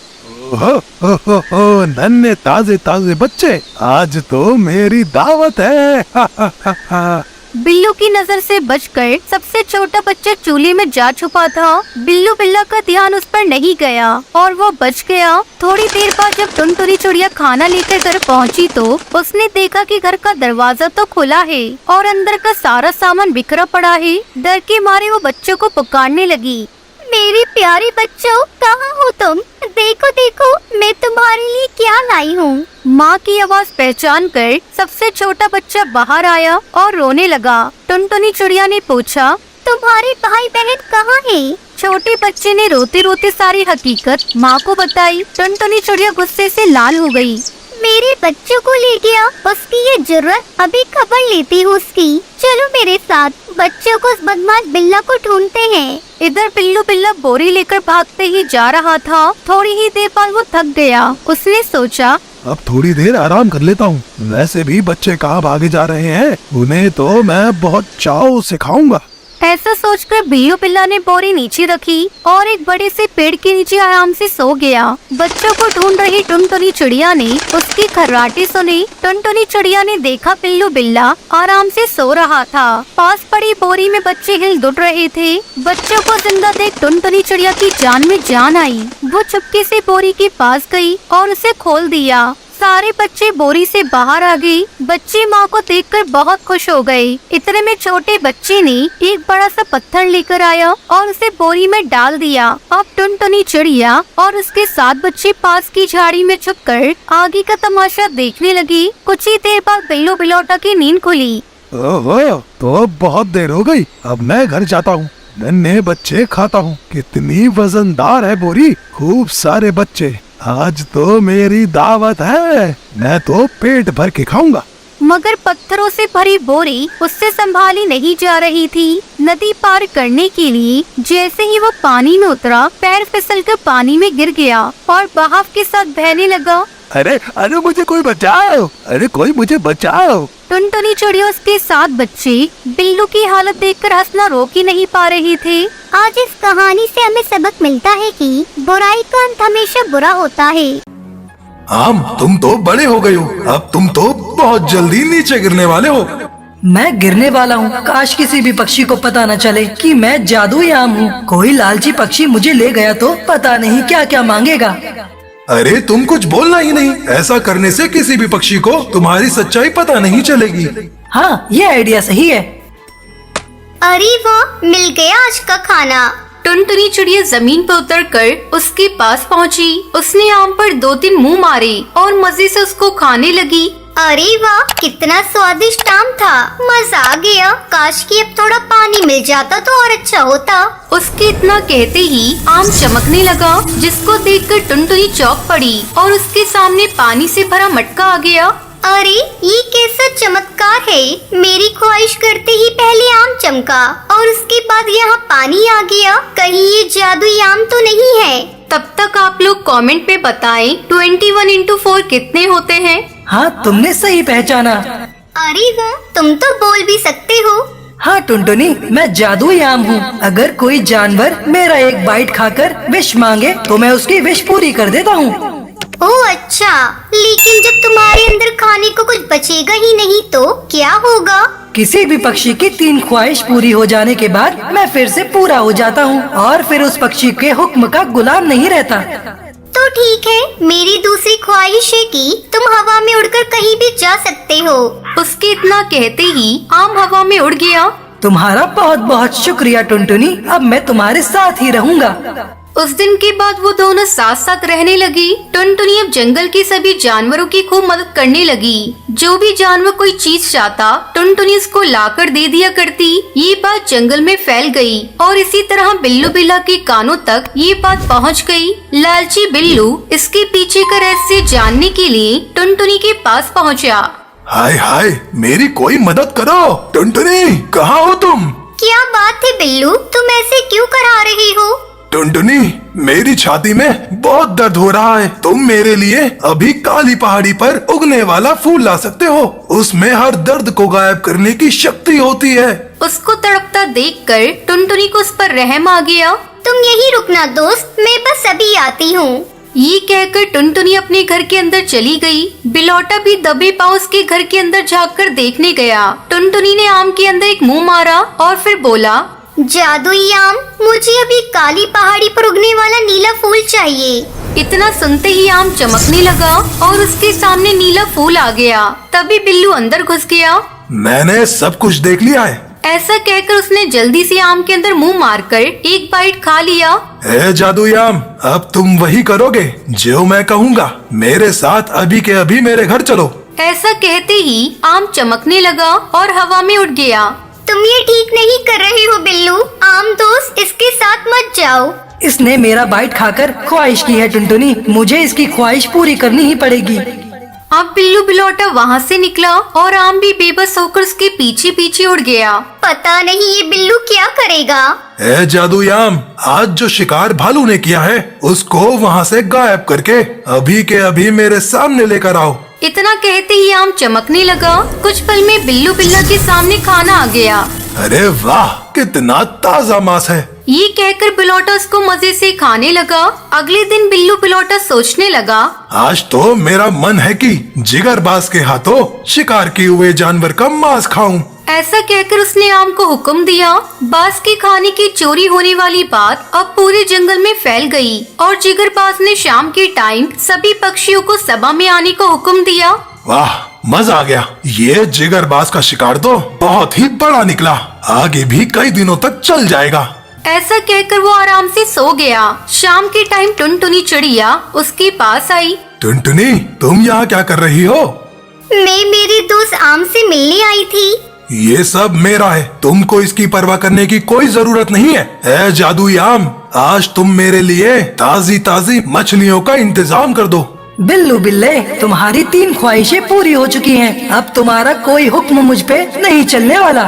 [SPEAKER 7] ओहो, नन्हे ताजे ताजे बच्चे, आज तो मेरी दावत है। हा, हा, हा, हा।
[SPEAKER 1] बिल्लू की नजर से बचकर सबसे छोटा बच्चा चूल्हे में जा छुपा था। बिल्लू बिल्ला का ध्यान उस पर नहीं गया और वो बच गया। थोड़ी देर बाद जब टुनटुनी चिड़िया खाना लेकर घर पहुंची तो उसने देखा कि घर का दरवाजा तो खुला है और अंदर का सारा सामान बिखरा पड़ा है। डर के मारे वो बच्चों को पुकारने लगी।
[SPEAKER 2] मेरे प्यारे बच्चों, कहाँ हो तुम? देखो देखो, मैं तुम्हारे लिए क्या लाई हूँ।
[SPEAKER 1] माँ की आवाज पहचान कर सबसे छोटा बच्चा बाहर आया और रोने लगा। टुनटुनी चिड़िया ने पूछा,
[SPEAKER 2] तुम्हारे भाई बहन कहाँ हैं?
[SPEAKER 1] छोटे बच्चे ने रोते रोते सारी हकीकत माँ को बताई। टुनटुनी चिड़िया गुस्से से लाल हो गई।
[SPEAKER 2] मेरे बच्चों को ले गया, उसकी ये जुर्रत, अभी खबर लेती हूँ उसकी। चलो मेरे साथ, बच्चों को उस बदमाश बिल्ला को ढूंढते हैं।
[SPEAKER 1] इधर बिल्लू बिल्ला बोरी लेकर भागते ही जा रहा था। थोड़ी ही देर बाद वो थक गया। उसने सोचा,
[SPEAKER 7] अब थोड़ी देर आराम कर लेता हूँ। वैसे भी बच्चे कहाँ भागे जा रहे हैं, उन्हें तो मैं बहुत चाव से खाऊंगा।
[SPEAKER 1] ऐसा सोचकर बिल्लू बिल्ला ने बोरी नीचे रखी और एक बड़े से पेड़ के नीचे आराम से सो गया। बच्चों को ढूंढ रही टुनटुनी चिड़िया ने उसकी खर्राटे सुनी। टुनटुनी चिड़िया ने देखा बिल्लू बिल्ला आराम से सो रहा था। पास पड़ी बोरी में बच्चे हिल डुल रहे थे। बच्चों को जिंदा देख टुनटुनी चिड़िया की जान में जान आई। वो चुपके से बोरी के पास गई और उसे खोल दिया। सारे बच्चे बोरी से बाहर आ गए। बच्चे माँ को देखकर बहुत खुश हो गए। इतने में छोटे बच्चे ने एक बड़ा सा पत्थर लेकर आया और उसे बोरी में डाल दिया। अब टुनटुनी चिड़िया और उसके 7 बच्चे पास की झाड़ी में छुपकर आगे का तमाशा देखने लगी। कुछ ही देर बाद बिल्लू बिलौटा की नींद खुली।
[SPEAKER 7] ओहो, तो बहुत देर हो गई। अब मैं घर जाता हूँ, नन्हे बच्चे खाता हूँ। कितनी वजनदार है बोरी, खूब सारे बच्चे। आज तो मेरी दावत है, मैं तो पेट भर के खाऊंगा।
[SPEAKER 1] मगर पत्थरों से भरी बोरी उससे संभाली नहीं जा रही थी। नदी पार करने के लिए जैसे ही वो पानी में उतरा, पैर फिसलकर पानी में गिर गया और बहाव के साथ बहने लगा।
[SPEAKER 7] अरे अरे, मुझे कोई बचाओ, अरे कोई मुझे बचाओ।
[SPEAKER 1] टुनटुनी चिड़िया उसके 7 बच्चे बिल्लू की हालत देखकर हंसना रोक ही नहीं पा रहे थे।
[SPEAKER 2] आज इस कहानी से हमें सबक मिलता है कि बुराई का अंत हमेशा बुरा होता है।
[SPEAKER 7] आम, तुम तो बड़े हो गए हो, अब तुम तो बहुत जल्दी नीचे गिरने वाले हो।
[SPEAKER 6] मैं गिरने वाला हूँ। काश किसी भी पक्षी को पता न चले कि मैं जादुई आम हूँ। कोई लालची पक्षी मुझे ले गया तो पता नहीं क्या क्या मांगेगा।
[SPEAKER 7] अरे तुम कुछ बोलना ही नहीं। ऐसा करने से किसी भी पक्षी को तुम्हारी सच्चाई पता नहीं चलेगी।
[SPEAKER 6] हाँ, ये आइडिया सही है।
[SPEAKER 2] अरे वाह, मिल गया आज का खाना।
[SPEAKER 1] टुनटुनी चिड़िया जमीन पर उतरकर उसके पास पहुंची। उसने आम पर 2-3 मुंह मारे और मजे से उसको खाने लगी।
[SPEAKER 2] अरे वाह, कितना स्वादिष्ट आम था, मजा आ गया। काश कि अब थोड़ा पानी मिल जाता तो और अच्छा होता।
[SPEAKER 1] उसके इतना कहते ही आम चमकने लगा, जिसको देखकर टुनटुनी चौंक पड़ी और उसके सामने पानी से भरा मटका आ गया।
[SPEAKER 2] अरे ये कैसा चमत्कार है, मेरी ख्वाहिश करते ही पहले आम चमका और उसके बाद यहाँ पानी आ गया। कहीं ये जादुई आम तो नहीं है?
[SPEAKER 1] तब तक आप लोग कमेंट पे बताएं 21×4 कितने होते हैं।
[SPEAKER 6] हाँ, तुमने सही पहचाना।
[SPEAKER 2] अरे वाह, तुम तो बोल भी सकते हो।
[SPEAKER 6] हाँ टुनटुनी, मैं जादुई आम हूँ। अगर कोई जानवर मेरा एक बाइट खाकर विश मांगे तो मैं उसकी विश पूरी कर देता हूँ।
[SPEAKER 2] ओह अच्छा, लेकिन जब तुम्हारे अंदर खाने को कुछ बचेगा ही नहीं तो क्या होगा?
[SPEAKER 6] किसी भी पक्षी की 3 ख्वाहिश पूरी हो जाने के बाद मैं फिर से पूरा हो जाता हूँ और फिर उस पक्षी के हुक्म का गुलाम नहीं रहता।
[SPEAKER 2] तो ठीक है, मेरी दूसरी ख्वाहिश है कि तुम हवा में उड़कर कहीं भी जा सकते हो।
[SPEAKER 1] उसके इतना कहते ही आम हवा में उड़ गया।
[SPEAKER 6] तुम्हारा बहुत बहुत शुक्रिया टुनटुनी, अब मैं तुम्हारे साथ ही रहूँगा।
[SPEAKER 1] उस दिन के बाद वो दोनों साथ साथ रहने लगी। टुनटुनी अब जंगल के सभी जानवरों की खूब मदद करने लगी। जो भी जानवर कोई चीज चाहता, टुनटुनी उसको लाकर दे दिया करती। ये बात जंगल में फैल गई और इसी तरह बिल्लू बिल्ला के कानों तक ये बात पहुंच गई। लालची बिल्लू इसके पीछे का रहस्य जानने के लिए टुनटुनी के पास पहुंचा।
[SPEAKER 7] हाय हाय, मेरी कोई मदद करो। टुनटुनी, कहाँ हो तुम?
[SPEAKER 2] क्या बात है बिल्लू, तुम ऐसे क्यों करा रही हो?
[SPEAKER 7] टुनटुनी, मेरी छाती में बहुत दर्द हो रहा है। तुम मेरे लिए अभी काली पहाड़ी पर उगने वाला फूल ला सकते हो। उसमें हर दर्द को गायब करने की शक्ति होती है।
[SPEAKER 1] उसको तड़पता देखकर टुनटुनी को उस पर रहम आ गया।
[SPEAKER 2] तुम यही रुकना दोस्त, मैं बस अभी आती हूँ।
[SPEAKER 1] ये कहकर टुनटुनी अपने घर के अंदर चली गई। बिलौटा भी दबे पांव उसके घर के अंदर झांककर देखने गया। टुनटुनी ने आम के अंदर एक मुंह मारा और फिर बोला,
[SPEAKER 2] जादुई आम, मुझे अभी काली पहाड़ी पर उगने वाला नीला फूल चाहिए।
[SPEAKER 1] इतना सुनते ही आम चमकने लगा और उसके सामने नीला फूल आ गया। तभी बिल्लू अंदर घुस गया।
[SPEAKER 7] मैंने सब कुछ देख लिया है।
[SPEAKER 1] ऐसा कहकर उसने जल्दी से आम के अंदर मुंह मारकर एक बाइट खा लिया।
[SPEAKER 7] ए जादुई आम, अब तुम वही करोगे जो मैं कहूँगा। मेरे साथ अभी के अभी मेरे घर चलो।
[SPEAKER 1] ऐसा कहते ही आम चमकने लगा और हवा में उड़ गया।
[SPEAKER 2] तुम ये ठीक नहीं कर रहे हो बिल्लू। आम दोस्त, इसके साथ मत जाओ।
[SPEAKER 6] इसने मेरा बाइट खाकर ख्वाहिश की है टुनटुनी, मुझे इसकी ख्वाहिश पूरी करनी ही पड़ेगी।
[SPEAKER 1] अब बिल्लू बिलौटा वहाँ से निकला और आम भी बेबस होकर उसके पीछे पीछे उड़ गया।
[SPEAKER 2] पता नहीं ये बिल्लू क्या करेगा।
[SPEAKER 7] ए जादुई आम, आज जो शिकार भालू ने किया है उसको वहाँ से गायब करके अभी के अभी मेरे सामने लेकर आओ।
[SPEAKER 1] इतना कहते ही आम चमकने लगा। कुछ पल में बिल्लू बिल्ला के सामने खाना आ गया।
[SPEAKER 7] अरे वाह, कितना ताजा मांस है।
[SPEAKER 1] ये कहकर बिलौटा उसको मजे से खाने लगा। अगले दिन बिल्लू बिलौटा सोचने लगा,
[SPEAKER 7] आज तो मेरा मन है कि जिगरबाज के हाथों शिकार किए हुए जानवर का मांस खाऊं।
[SPEAKER 1] ऐसा कहकर उसने आम को हुक्म दिया। बाज के खाने की चोरी होने वाली बात अब पूरे जंगल में फैल गई और जिगरबाज ने शाम के टाइम सभी पक्षियों को सभा में आने का हुक्म दिया।
[SPEAKER 7] वाह, मजा आ गया। ये जिगरबाज का शिकार तो बहुत ही बड़ा निकला। आगे भी कई दिनों तक चल जाएगा।
[SPEAKER 1] ऐसा कहकर वो आराम से सो गया। शाम के टाइम टुनटुनी चिड़िया उसके पास आई।
[SPEAKER 7] टुनटुनी, तुम यहाँ क्या कर रही हो?
[SPEAKER 2] मैं मेरे दोस्त आम से मिलने आई थी।
[SPEAKER 7] ये सब मेरा है, तुमको इसकी परवाह करने की कोई जरूरत नहीं है। ए जादुई आम, आज तुम मेरे लिए ताजी ताजी मछलियों का इंतजाम कर दो।
[SPEAKER 6] बिल्लू बिल्ले, तुम्हारी 3 ख्वाहिशें पूरी हो चुकी हैं। अब तुम्हारा कोई हुक्म मुझ पे नहीं चलने वाला।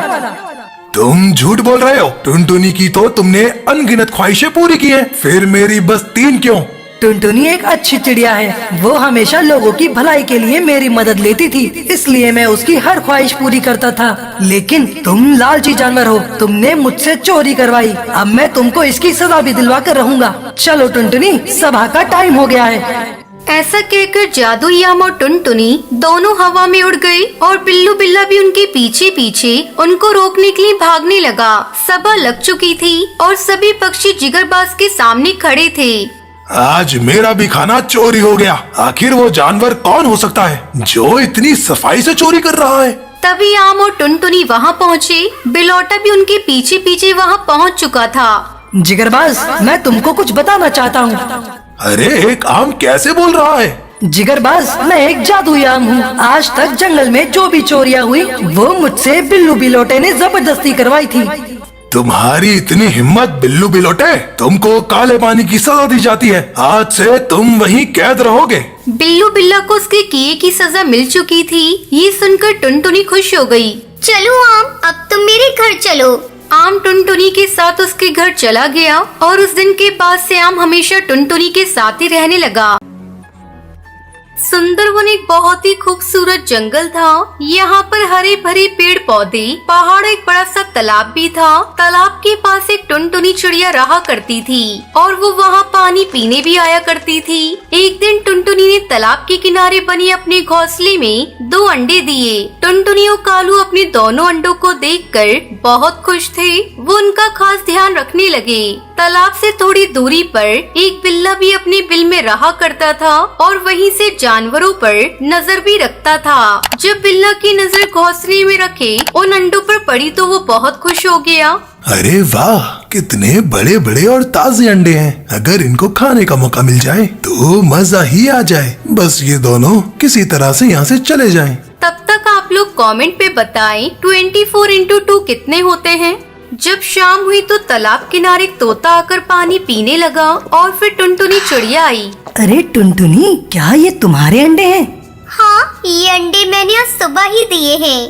[SPEAKER 7] तुम झूठ बोल रहे हो। टुनटुनी की तो तुमने अनगिनत ख्वाहिशें पूरी की हैं, फिर मेरी बस 3 क्यों?
[SPEAKER 6] टुनटुनी एक अच्छी चिड़िया है। वो हमेशा लोगों की भलाई के लिए मेरी मदद लेती थी, इसलिए मैं उसकी हर ख्वाहिश पूरी करता था। लेकिन तुम लालची जानवर हो, तुमने मुझसे चोरी करवाई। अब मैं तुमको इसकी सजा भी दिलवा कर रहूंगा। चलो टुनटुनी, सभा का टाइम हो गया है।
[SPEAKER 1] ऐसा कहकर जादुई आम और टुनटुनी दोनों हवा में उड़ गए और बिल्लू बिल्ला भी उनके पीछे पीछे उनको रोकने के लिए भागने लगा। सभा लग चुकी थी और सभी पक्षी जिगरबाज के सामने खड़े थे।
[SPEAKER 7] आज मेरा भी खाना चोरी हो गया। आखिर वो जानवर कौन हो सकता है जो इतनी सफाई से चोरी कर रहा है?
[SPEAKER 1] तभी आम और टुनटुनी वहाँ पहुँचे। बिलौटा भी उनके पीछे पीछे वहाँ पहुँच चुका था।
[SPEAKER 6] जिगरबाज, मैं तुमको कुछ बताना चाहता हूँ।
[SPEAKER 7] अरे, एक आम कैसे बोल रहा है?
[SPEAKER 6] जिगरबाज, मैं एक जादुई आम हूँ। आज तक जंगल में जो भी चोरियाँ हुई वो मुझसे बिल्लू बिलोटे ने जबरदस्ती करवाई थी।
[SPEAKER 7] तुम्हारी इतनी हिम्मत बिल्लू बिलोटे, तुमको काले पानी की सजा दी जाती है। आज से तुम वहीं कैद रहोगे।
[SPEAKER 1] बिल्लू बिल्ला को उसके किए की सजा मिल चुकी थी। ये सुनकर टुनटुनी खुश हो गई।
[SPEAKER 2] चलो आम, अब तुम मेरे घर चलो।
[SPEAKER 1] आम टुनटुनी के साथ उसके घर चला गया और उस दिन के बाद से आम हमेशा टुनटुनी के साथ ही रहने लगा। सुंदरवन एक बहुत ही खूबसूरत जंगल था। यहाँ पर हरे भरे पेड़ पौधे, पहाड़, एक बड़ा सा तालाब भी था। तालाब के पास एक टुनटुनी चिड़िया रहा करती थी और वो वहाँ पानी पीने भी आया करती थी। एक दिन टुनटुनी ने तालाब के किनारे बने अपने घोंसले में 2 अंडे दिए। टुनटुनी और कालू अपने दोनों अंडों को देखकर बहुत खुश थे। वो उनका खास ध्यान रखने लगे। तालाब से थोड़ी दूरी पर एक बिल्ला भी अपने बिल में रहा करता था और वहीं से जानवरों पर नजर भी रखता था। जब बिल्ला की नजर घोंसले में रखे उन अंडों पर पड़ी तो वो बहुत खुश हो गया।
[SPEAKER 7] अरे वाह, कितने बड़े बड़े और ताजे अंडे हैं। अगर इनको खाने का मौका मिल जाए तो मजा ही आ जाए। बस ये दोनों किसी तरह से यहाँ से चले जाएं।
[SPEAKER 1] तब तक आप लोग कमेंट पे बताएं 24×2 कितने होते हैं। जब शाम हुई तो तालाब किनारे तोता आकर पानी पीने लगा और फिर टुनटुनी चिड़िया आई।
[SPEAKER 6] अरे टुनटुनी, क्या ये तुम्हारे अंडे हैं?
[SPEAKER 2] हाँ, ये अंडे मैंने आज सुबह ही दिए हैं।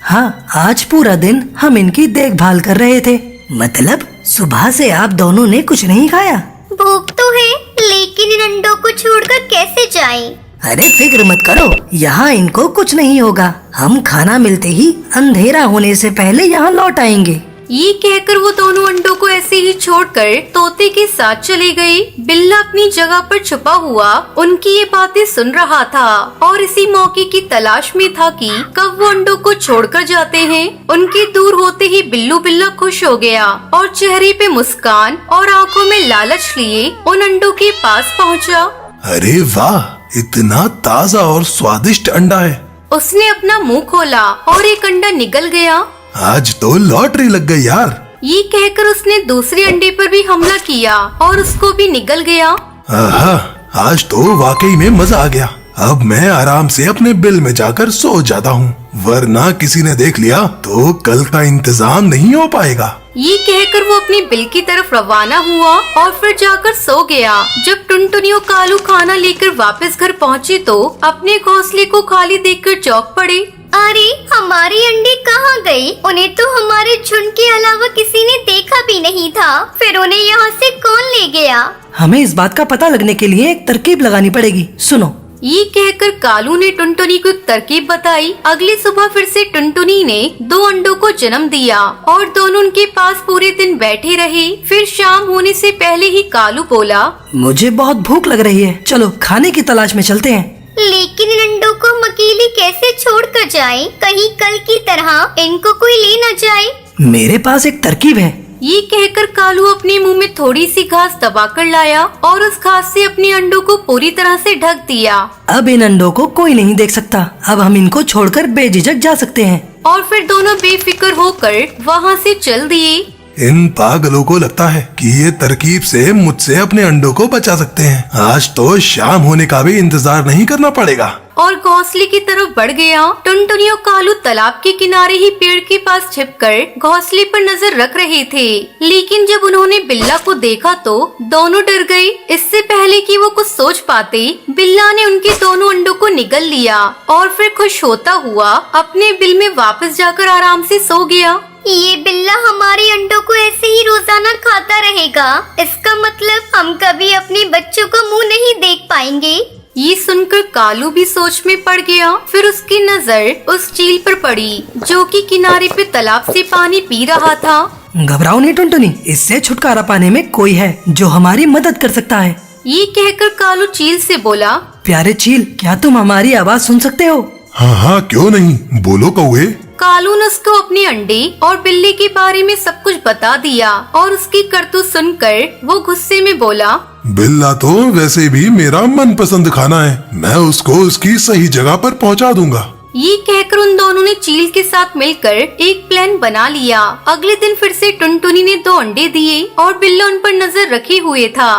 [SPEAKER 6] हाँ, आज पूरा दिन हम इनकी देखभाल कर रहे थे। मतलब सुबह से आप दोनों ने कुछ नहीं खाया?
[SPEAKER 2] भूख तो है, लेकिन इन अंडों को छोड़कर कैसे जाएं?
[SPEAKER 6] अरे फिक्र मत करो, यहाँ इनको कुछ नहीं होगा। हम खाना मिलते ही अंधेरा होने से पहले यहाँ लौट आएंगे।
[SPEAKER 1] ये कहकर वो दोनों अंडों को ऐसे ही छोड़कर तोते के साथ चले गए। बिल्ला अपनी जगह पर छुपा हुआ उनकी ये बातें सुन रहा था और इसी मौके की तलाश में था कि कब वो अंडों को छोड़कर जाते हैं। उनके दूर होते ही बिल्लू बिल्ला खुश हो गया और चेहरे पे मुस्कान और आंखों में लालच लिए उन अंडों के पास पहुँचा।
[SPEAKER 7] अरे वाह, इतना ताजा और स्वादिष्ट अंडा है।
[SPEAKER 1] उसने अपना मुंह खोला और एक अंडा निगल गया।
[SPEAKER 7] आज तो लॉटरी लग गई यार।
[SPEAKER 1] ये कहकर उसने दूसरे अंडे पर भी हमला किया और उसको भी निगल गया।
[SPEAKER 7] आहा, आज तो वाकई में मजा आ गया। अब मैं आराम से अपने बिल में जाकर सो जाता हूँ, वरना किसी ने देख लिया तो कल का इंतजाम नहीं हो पाएगा।
[SPEAKER 1] ये कहकर वो अपने बिल की तरफ रवाना हुआ और फिर जाकर सो गया। जब टुनटुनी और कालू खाना लेकर वापस घर पहुँचे तो अपने घोंसले को खाली देखकर चौंक पड़े।
[SPEAKER 2] अरे, हमारे अंडे कहाँ गए? उन्हें तो हमारे झुंड के अलावा किसी ने देखा भी नहीं था। फिर उन्हें यहाँ से कौन ले गया?
[SPEAKER 6] हमें इस बात का पता लगने के लिए एक तरकीब लगानी पड़ेगी। सुनो।
[SPEAKER 1] ये कहकर कालू ने टुनटुनी को एक तरकीब बताई। अगली सुबह फिर से टुनटुनी ने 2 अंडों को जन्म दिया और दोनों उनके पास पूरे दिन बैठे रहे। फिर शाम होने से पहले ही कालू बोला,
[SPEAKER 6] मुझे बहुत भूख लग रही है, चलो खाने की तलाश में चलते हैं।
[SPEAKER 2] लेकिन इन अंडों को हम अकेले कैसे छोड़कर जाएं? कहीं कल की तरह इनको कोई ले न जाए।
[SPEAKER 6] मेरे पास एक तरकीब है।
[SPEAKER 1] ये कहकर कालू अपने मुंह में थोड़ी सी घास दबाकर लाया और उस घास से अपने अंडों को पूरी तरह से ढक दिया।
[SPEAKER 6] अब इन अंडों को कोई नहीं देख सकता। अब हम इनको छोड़कर बेझिझक जा सकते हैं।
[SPEAKER 1] और फिर दोनों बेफिक्र होकर वहाँ से चल दिए।
[SPEAKER 7] इन पागलों को लगता है कि ये तरकीब से मुझसे अपने अंडों को बचा सकते हैं। आज तो शाम होने का भी इंतजार नहीं करना पड़ेगा।
[SPEAKER 1] और घोंसले की तरफ बढ़ गया। टुनटुनी और कालू तालाब के किनारे ही पेड़ के पास छिपकर घोंसले पर नजर रख रहे थे। लेकिन जब उन्होंने बिल्ला को देखा तो दोनों डर गए। इससे पहले कि वो कुछ सोच पाते, बिल्ला ने उनके दोनों अंडों को निगल लिया और फिर खुश होता हुआ अपने बिल में वापस जाकर आराम से सो गया।
[SPEAKER 2] ये बिल्ला हमारे अंडों को ऐसे ही रोजाना खाता रहेगा। इसका मतलब हम कभी अपने बच्चों को मुंह नहीं देख पाएंगे।
[SPEAKER 1] ये सुनकर कालू भी सोच में पड़ गया। फिर उसकी नजर उस चील पर पड़ी जो कि किनारे पे तालाब से पानी पी रहा था।
[SPEAKER 6] घबराओ नहीं टुनटुनी, इससे छुटकारा पाने में कोई है जो हमारी मदद कर सकता है।
[SPEAKER 1] ये कहकर कालू चील से बोला,
[SPEAKER 6] प्यारे चील, क्या तुम हमारी आवाज सुन सकते हो?
[SPEAKER 7] हाँ हाँ, क्यों नहीं, बोलो कौवे।
[SPEAKER 1] कालू ने उसको अपने अंडे और बिल्ली के बारे में सब कुछ बता दिया और उसकी करतूत सुनकर वो गुस्से में बोला,
[SPEAKER 7] बिल्ला तो वैसे भी मेरा मनपसंद खाना है, मैं उसको उसकी सही जगह पर पहुंचा दूंगा।
[SPEAKER 1] ये कहकर उन दोनों ने चील के साथ मिलकर एक प्लान बना लिया। अगले दिन फिर से टुनटुनी ने 2 अंडे दिए और बिल्ला उन पर नजर रखे हुए था।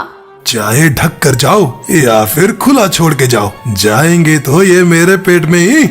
[SPEAKER 7] चाहे ढक कर जाओ या फिर खुला छोड़ के जाओ, जाएंगे तो ये मेरे पेट में ही।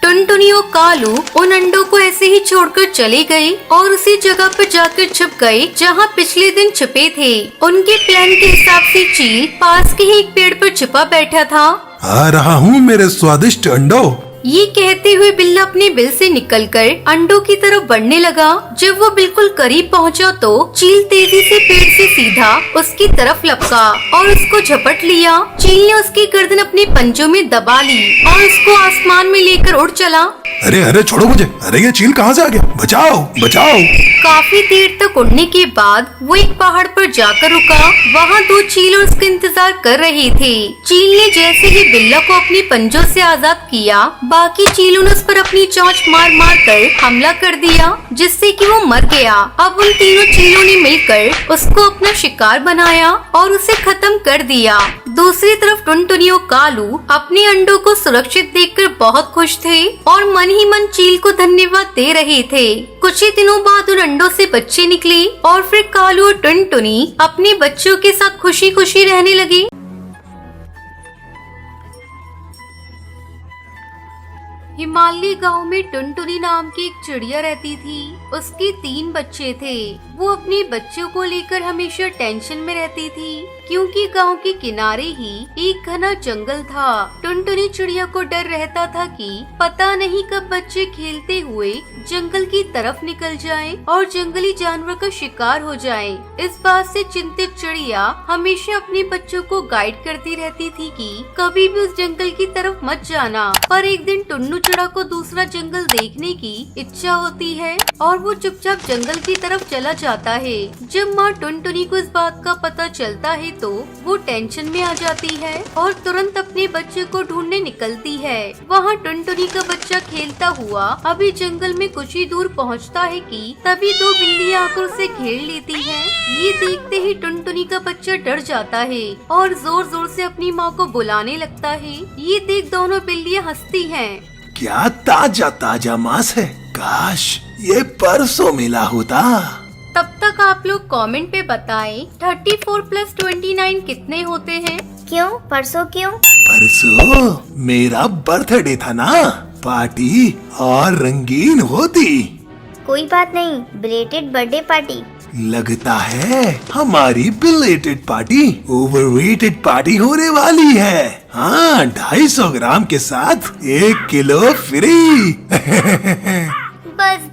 [SPEAKER 1] टुनटुनी और कालू उन अंडों को ऐसे ही छोड़कर चले गए और उसी जगह पर जाकर छुप गए जहाँ पिछले दिन छुपे थे। उनके प्लान के हिसाब से चील पास के ही एक पेड़ पर छुपा बैठा था।
[SPEAKER 7] आ रहा हूँ मेरे स्वादिष्ट अंडों।
[SPEAKER 1] ये कहते हुए बिल्ला अपने बिल से निकलकर अंडों की तरफ बढ़ने लगा। जब वो बिल्कुल करीब पहुंचा तो चील तेजी से पेड़ से सीधा उसकी तरफ लपका और उसको झपट लिया। चील ने उसकी गर्दन अपने पंजों में दबा ली और उसको आसमान में लेकर उड़ चला।
[SPEAKER 7] अरे अरे छोड़ो मुझे, अरे ये चील कहाँ से आ गया, बचाओ बचाओ।
[SPEAKER 1] काफी देर तक उड़ने के बाद वो एक पहाड़ पर जाकर रुका। वहाँ 2 चील उसका इंतजार कर रहे थे। चील ने जैसे ही बिल्ला को अपने पंजों से आजाद किया, बाकी चीलों ने उस पर अपनी चोंच मार मार कर हमला कर दिया, जिससे कि वो मर गया। अब उन तीनों चीलों ने मिलकर उसको अपना शिकार बनाया और उसे खत्म कर दिया। दूसरी तरफ टुनटुनी और कालू अपने अंडों को सुरक्षित देखकर बहुत खुश थे और मन ही मन चील को धन्यवाद दे रहे थे। कुछ ही दिनों बाद उन अंडों से बच्चे निकले और फिर कालू और टुनटुनी अपने बच्चों के साथ खुशी खुशी रहने लगे। हिमालय गांव में टुनटुनी नाम की एक चिड़िया रहती थी। उसके 3 बच्चे थे। वो अपने बच्चों को लेकर हमेशा टेंशन में रहती थी, क्योंकि गांव के किनारे ही एक घना जंगल था। टुनटुनी चिड़िया को डर रहता था कि पता नहीं कब बच्चे खेलते हुए जंगल की तरफ निकल जाएं और जंगली जानवर का शिकार हो जाएं। इस बात से चिंतित चिड़िया हमेशा अपने बच्चों को गाइड करती रहती थी कि कभी भी उस जंगल की तरफ मत जाना। पर एक दिन टुन्नू चिड़ा को दूसरा जंगल देखने की इच्छा होती है और वो चुपचाप जंगल की तरफ चला जाता है। जब माँ टुनटुनी को इस बात का पता चलता है तो वो टेंशन में आ जाती है और तुरंत अपने बच्चे को ढूंढने निकलती है। वहाँ टुनटुनी का बच्चा खेलता हुआ अभी जंगल में कुछ ही दूर पहुँचता है कि तभी 2 बिल्लियाँ आकर उसे घेर लेती है। ये देखते ही टुनटुनी का बच्चा डर जाता है और जोर जोर से अपनी माँ को बुलाने लगता है। ये देख दोनों बिल्लियाँ हंसती हैं।
[SPEAKER 11] क्या ताजा ताजा मांस है, काश ये परसों मिला होता।
[SPEAKER 1] तब तक आप लोग कमेंट पे बताएं 34 + 29 कितने होते हैं।
[SPEAKER 2] क्यों परसों क्यों?
[SPEAKER 11] परसों मेरा बर्थडे था ना, पार्टी और रंगीन होती।
[SPEAKER 2] कोई बात नहीं, बिलेटेड बर्थडे पार्टी।
[SPEAKER 11] लगता है हमारी बिलेटेड पार्टी ओवरवेटेड पार्टी होने वाली है। हाँ, 250 ग्राम के साथ 1 किलो फ्री।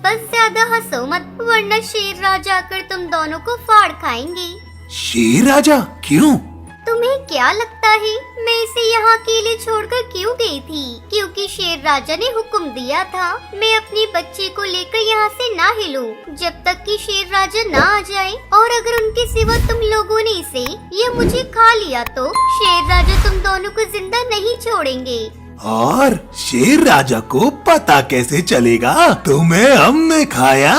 [SPEAKER 2] बस ज्यादा हंसो मत, वरना शेर राजा आकर तुम दोनों को फाड़ खाएंगे।
[SPEAKER 11] शेर राजा क्यों?
[SPEAKER 2] तुम्हें क्या लगता है मैं इसे यहाँ अकेले छोड़कर क्यों गई थी? क्योंकि शेर राजा ने हुक्म दिया था मैं अपने बच्चे को लेकर यहाँ से ना हिलूं जब तक कि शेर राजा ना आ जाए, और अगर उनके सिवा तुम लोगों ने इसे या मुझे खा लिया तो शेर राजा तुम दोनों को जिंदा नहीं छोड़ेंगे।
[SPEAKER 11] और शेर राजा को पता कैसे चलेगा तुम्हें हमने खाया?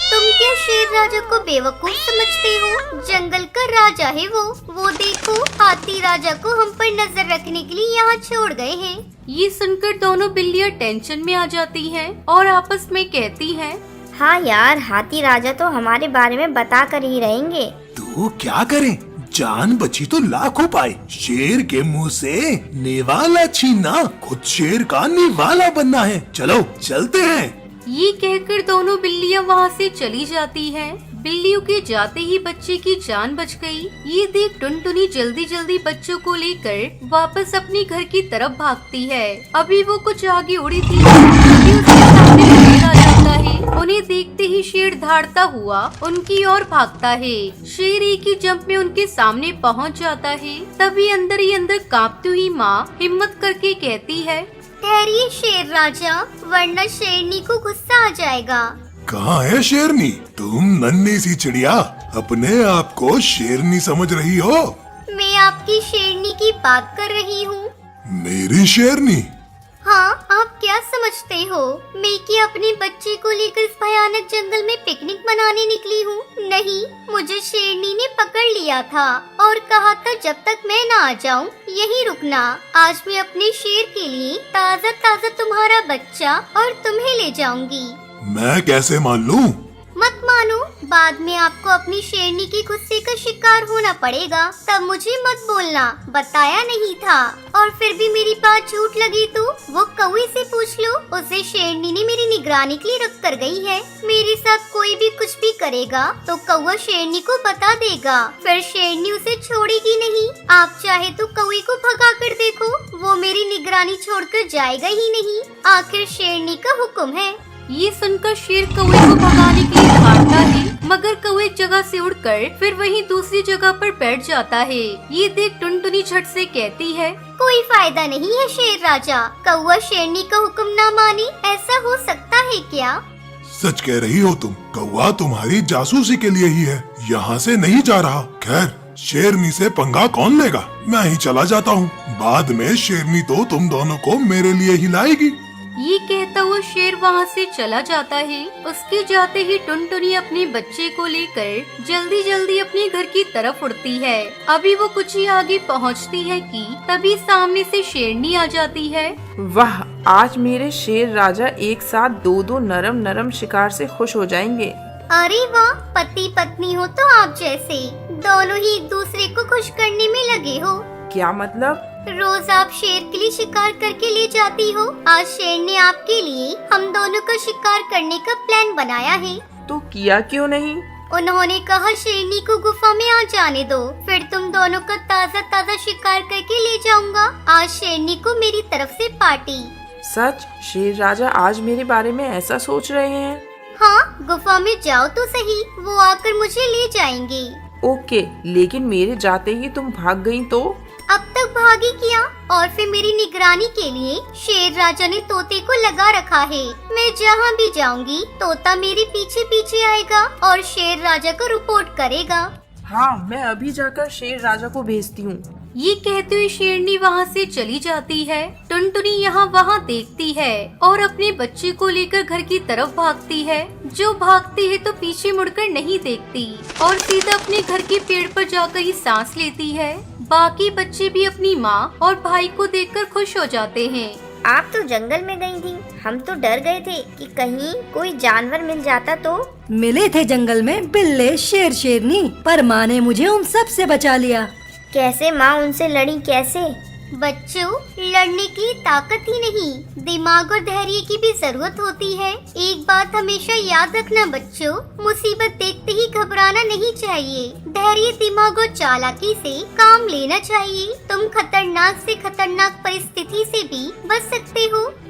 [SPEAKER 2] तुम क्या शेर राजा को बेवकूफ समझते हो? जंगल का राजा है वो देखो हाथी राजा को हम पर नजर रखने के लिए यहाँ छोड़ गए हैं।
[SPEAKER 1] ये सुनकर दोनों बिल्लियाँ टेंशन में आ जाती हैं और आपस में कहती हैं,
[SPEAKER 2] हाँ यार, हाथी राजा तो हमारे बारे में बता कर ही रहेंगे।
[SPEAKER 11] तो क्या करें, जान बची तो लाखों पाए। शेर के मुंह से निवाला छीनना खुद शेर का निवाला बनना है। चलो चलते हैं।
[SPEAKER 1] ये कहकर दोनों बिल्लियाँ वहाँ से चली जाती हैं। बिल्लियों के जाते ही बच्चे की जान बच गई। ये देख टुनटुनी जल्दी जल्दी बच्चों को लेकर वापस अपने घर की तरफ भागती है। अभी वो कुछ आगे उड़ी थी, तभी उसके सामने शेर आ जाता है। उन्हें देखते ही शेर धाड़ता हुआ उनकी ओर भागता है। शेर एक ही जंप में उनके सामने पहुंच जाता है। तभी अंदर ही अंदर कांपती हुई माँ हिम्मत करके कहती है,
[SPEAKER 2] ठहरिए शेर राजा, वरना शेरनी को गुस्सा आ जाएगा।
[SPEAKER 7] कहाँ है शेरनी? तुम नन्ही सी चिड़िया अपने आप को शेरनी समझ रही हो?
[SPEAKER 2] मैं आपकी शेरनी की बात कर रही हूँ।
[SPEAKER 7] मेरी शेरनी?
[SPEAKER 2] हाँ, आप क्या समझते हो मैं कि अपने बच्चे को लेकर इस भयानक जंगल में पिकनिक मनाने निकली हूँ? नहीं, मुझे शेरनी ने पकड़ लिया था और कहा था जब तक मैं ना आ जाऊँ यहीं रुकना। आज मैं अपने शेर के लिए ताज़ा ताज़ा तुम्हारा बच्चा और तुम्हें ले जाऊंगी।
[SPEAKER 7] मैं कैसे मान लूं?
[SPEAKER 2] मत मानो, बाद में आपको अपनी शेरनी की गुस्से का शिकार होना पड़ेगा। तब मुझे मत बोलना बताया नहीं था। और फिर भी मेरी बात झूठ लगी तो वो कौवे से पूछ लो, उसे शेरनी ने मेरी निगरानी के लिए रख कर गई है। मेरे साथ कोई भी कुछ भी करेगा तो कौवा शेरनी को बता देगा, फिर शेरनी उसे छोड़ेगी नहीं। आप चाहे तो कौवे को भगा कर देखो, वो मेरी निगरानी छोड़कर जाएगा ही नहीं। आखिर शेरनी का हुक्म है।
[SPEAKER 1] ये सुनकर शेर कौवे को भगाने के लिए भागता है, मगर कौवे जगह से उड़कर फिर वहीं दूसरी जगह पर बैठ जाता है। ये देख टुनटुनी झट से कहती है,
[SPEAKER 2] कोई फायदा नहीं है शेर राजा, कौवा शेरनी का हुक्म ना माने, ऐसा हो सकता है क्या?
[SPEAKER 7] सच कह रही हो तुम, कौवा तुम्हारी जासूसी के लिए ही है, यहाँ से नहीं जा रहा। खैर, शेरनी से पंगा कौन लेगा, मैं ही चला जाता हूँ। बाद में शेरनी तो तुम दोनों को मेरे लिए ही लाएगी।
[SPEAKER 1] ये कहता हुआ शेर वहाँ से चला जाता है। उसके जाते ही टुनटुनी अपने बच्चे को लेकर जल्दी जल्दी अपने घर की तरफ उड़ती है। अभी वो कुछ ही आगे पहुँचती है कि तभी सामने से शेरनी आ जाती है।
[SPEAKER 12] वाह, आज मेरे शेर राजा एक साथ 2-2 नरम नरम शिकार से खुश हो जाएंगे।
[SPEAKER 2] अरे वाह, पति पत्नी हो तो आप जैसे, दोनों ही एक दूसरे को खुश करने में लगे हो।
[SPEAKER 12] क्या मतलब?
[SPEAKER 2] रोज आप शेर के लिए शिकार करके ले जाती हो। आज शेर ने आपके लिए हम दोनों का शिकार करने का प्लान बनाया है।
[SPEAKER 12] तो किया क्यों नहीं?
[SPEAKER 2] उन्होंने कहा शेरनी को गुफा में आ जाने दो, फिर तुम दोनों का ताज़ा ताज़ा शिकार करके ले जाऊंगा। आज शेरनी को मेरी तरफ से पार्टी।
[SPEAKER 12] सच? शेर राजा आज मेरे बारे में ऐसा सोच रहे हैं?
[SPEAKER 2] हाँ, गुफा में जाओ तो सही, वो आकर मुझे ले जाएंगे।
[SPEAKER 12] ओके, लेकिन मेरे जाते ही तुम भाग गई तो?
[SPEAKER 2] अब तक भागी क्या? और फिर मेरी निगरानी के लिए शेर राजा ने तोते को लगा रखा है। मैं जहाँ भी जाऊँगी तोता मेरे पीछे पीछे आएगा और शेर राजा को रिपोर्ट करेगा।
[SPEAKER 12] हाँ, मैं अभी जाकर शेर राजा को भेजती हूँ।
[SPEAKER 1] ये कहते हुए शेरनी वहाँ से चली जाती है। टुनटुनी यहाँ वहाँ देखती है और अपने बच्चे को लेकर घर की तरफ भागती है। जो भागती है तो पीछे मुड़कर नहीं देखती और सीधा अपने घर के पेड़ पर जाकर ही सांस लेती है। बाकी बच्चे भी अपनी माँ और भाई को देखकर खुश हो जाते हैं।
[SPEAKER 2] आप तो जंगल में गई थी, हम तो डर गए थे कि कहीं कोई जानवर मिल जाता तो।
[SPEAKER 6] मिले थे जंगल में बिल्ले, शेर, शेरनी, पर माँ ने मुझे उन सब से बचा लिया।
[SPEAKER 2] कैसे माँ उनसे लड़ी कैसे? बच्चों, लड़ने की ताकत ही नहीं, दिमाग और धैर्य की भी जरूरत होती है। एक बात हमेशा याद रखना बच्चों, मुसीबत देखते ही घबराना नहीं चाहिए। धैर्य, दिमाग और चालाकी से काम लेना चाहिए। तुम खतरनाक से खतरनाक परिस्थिति से भी बच सकते हो।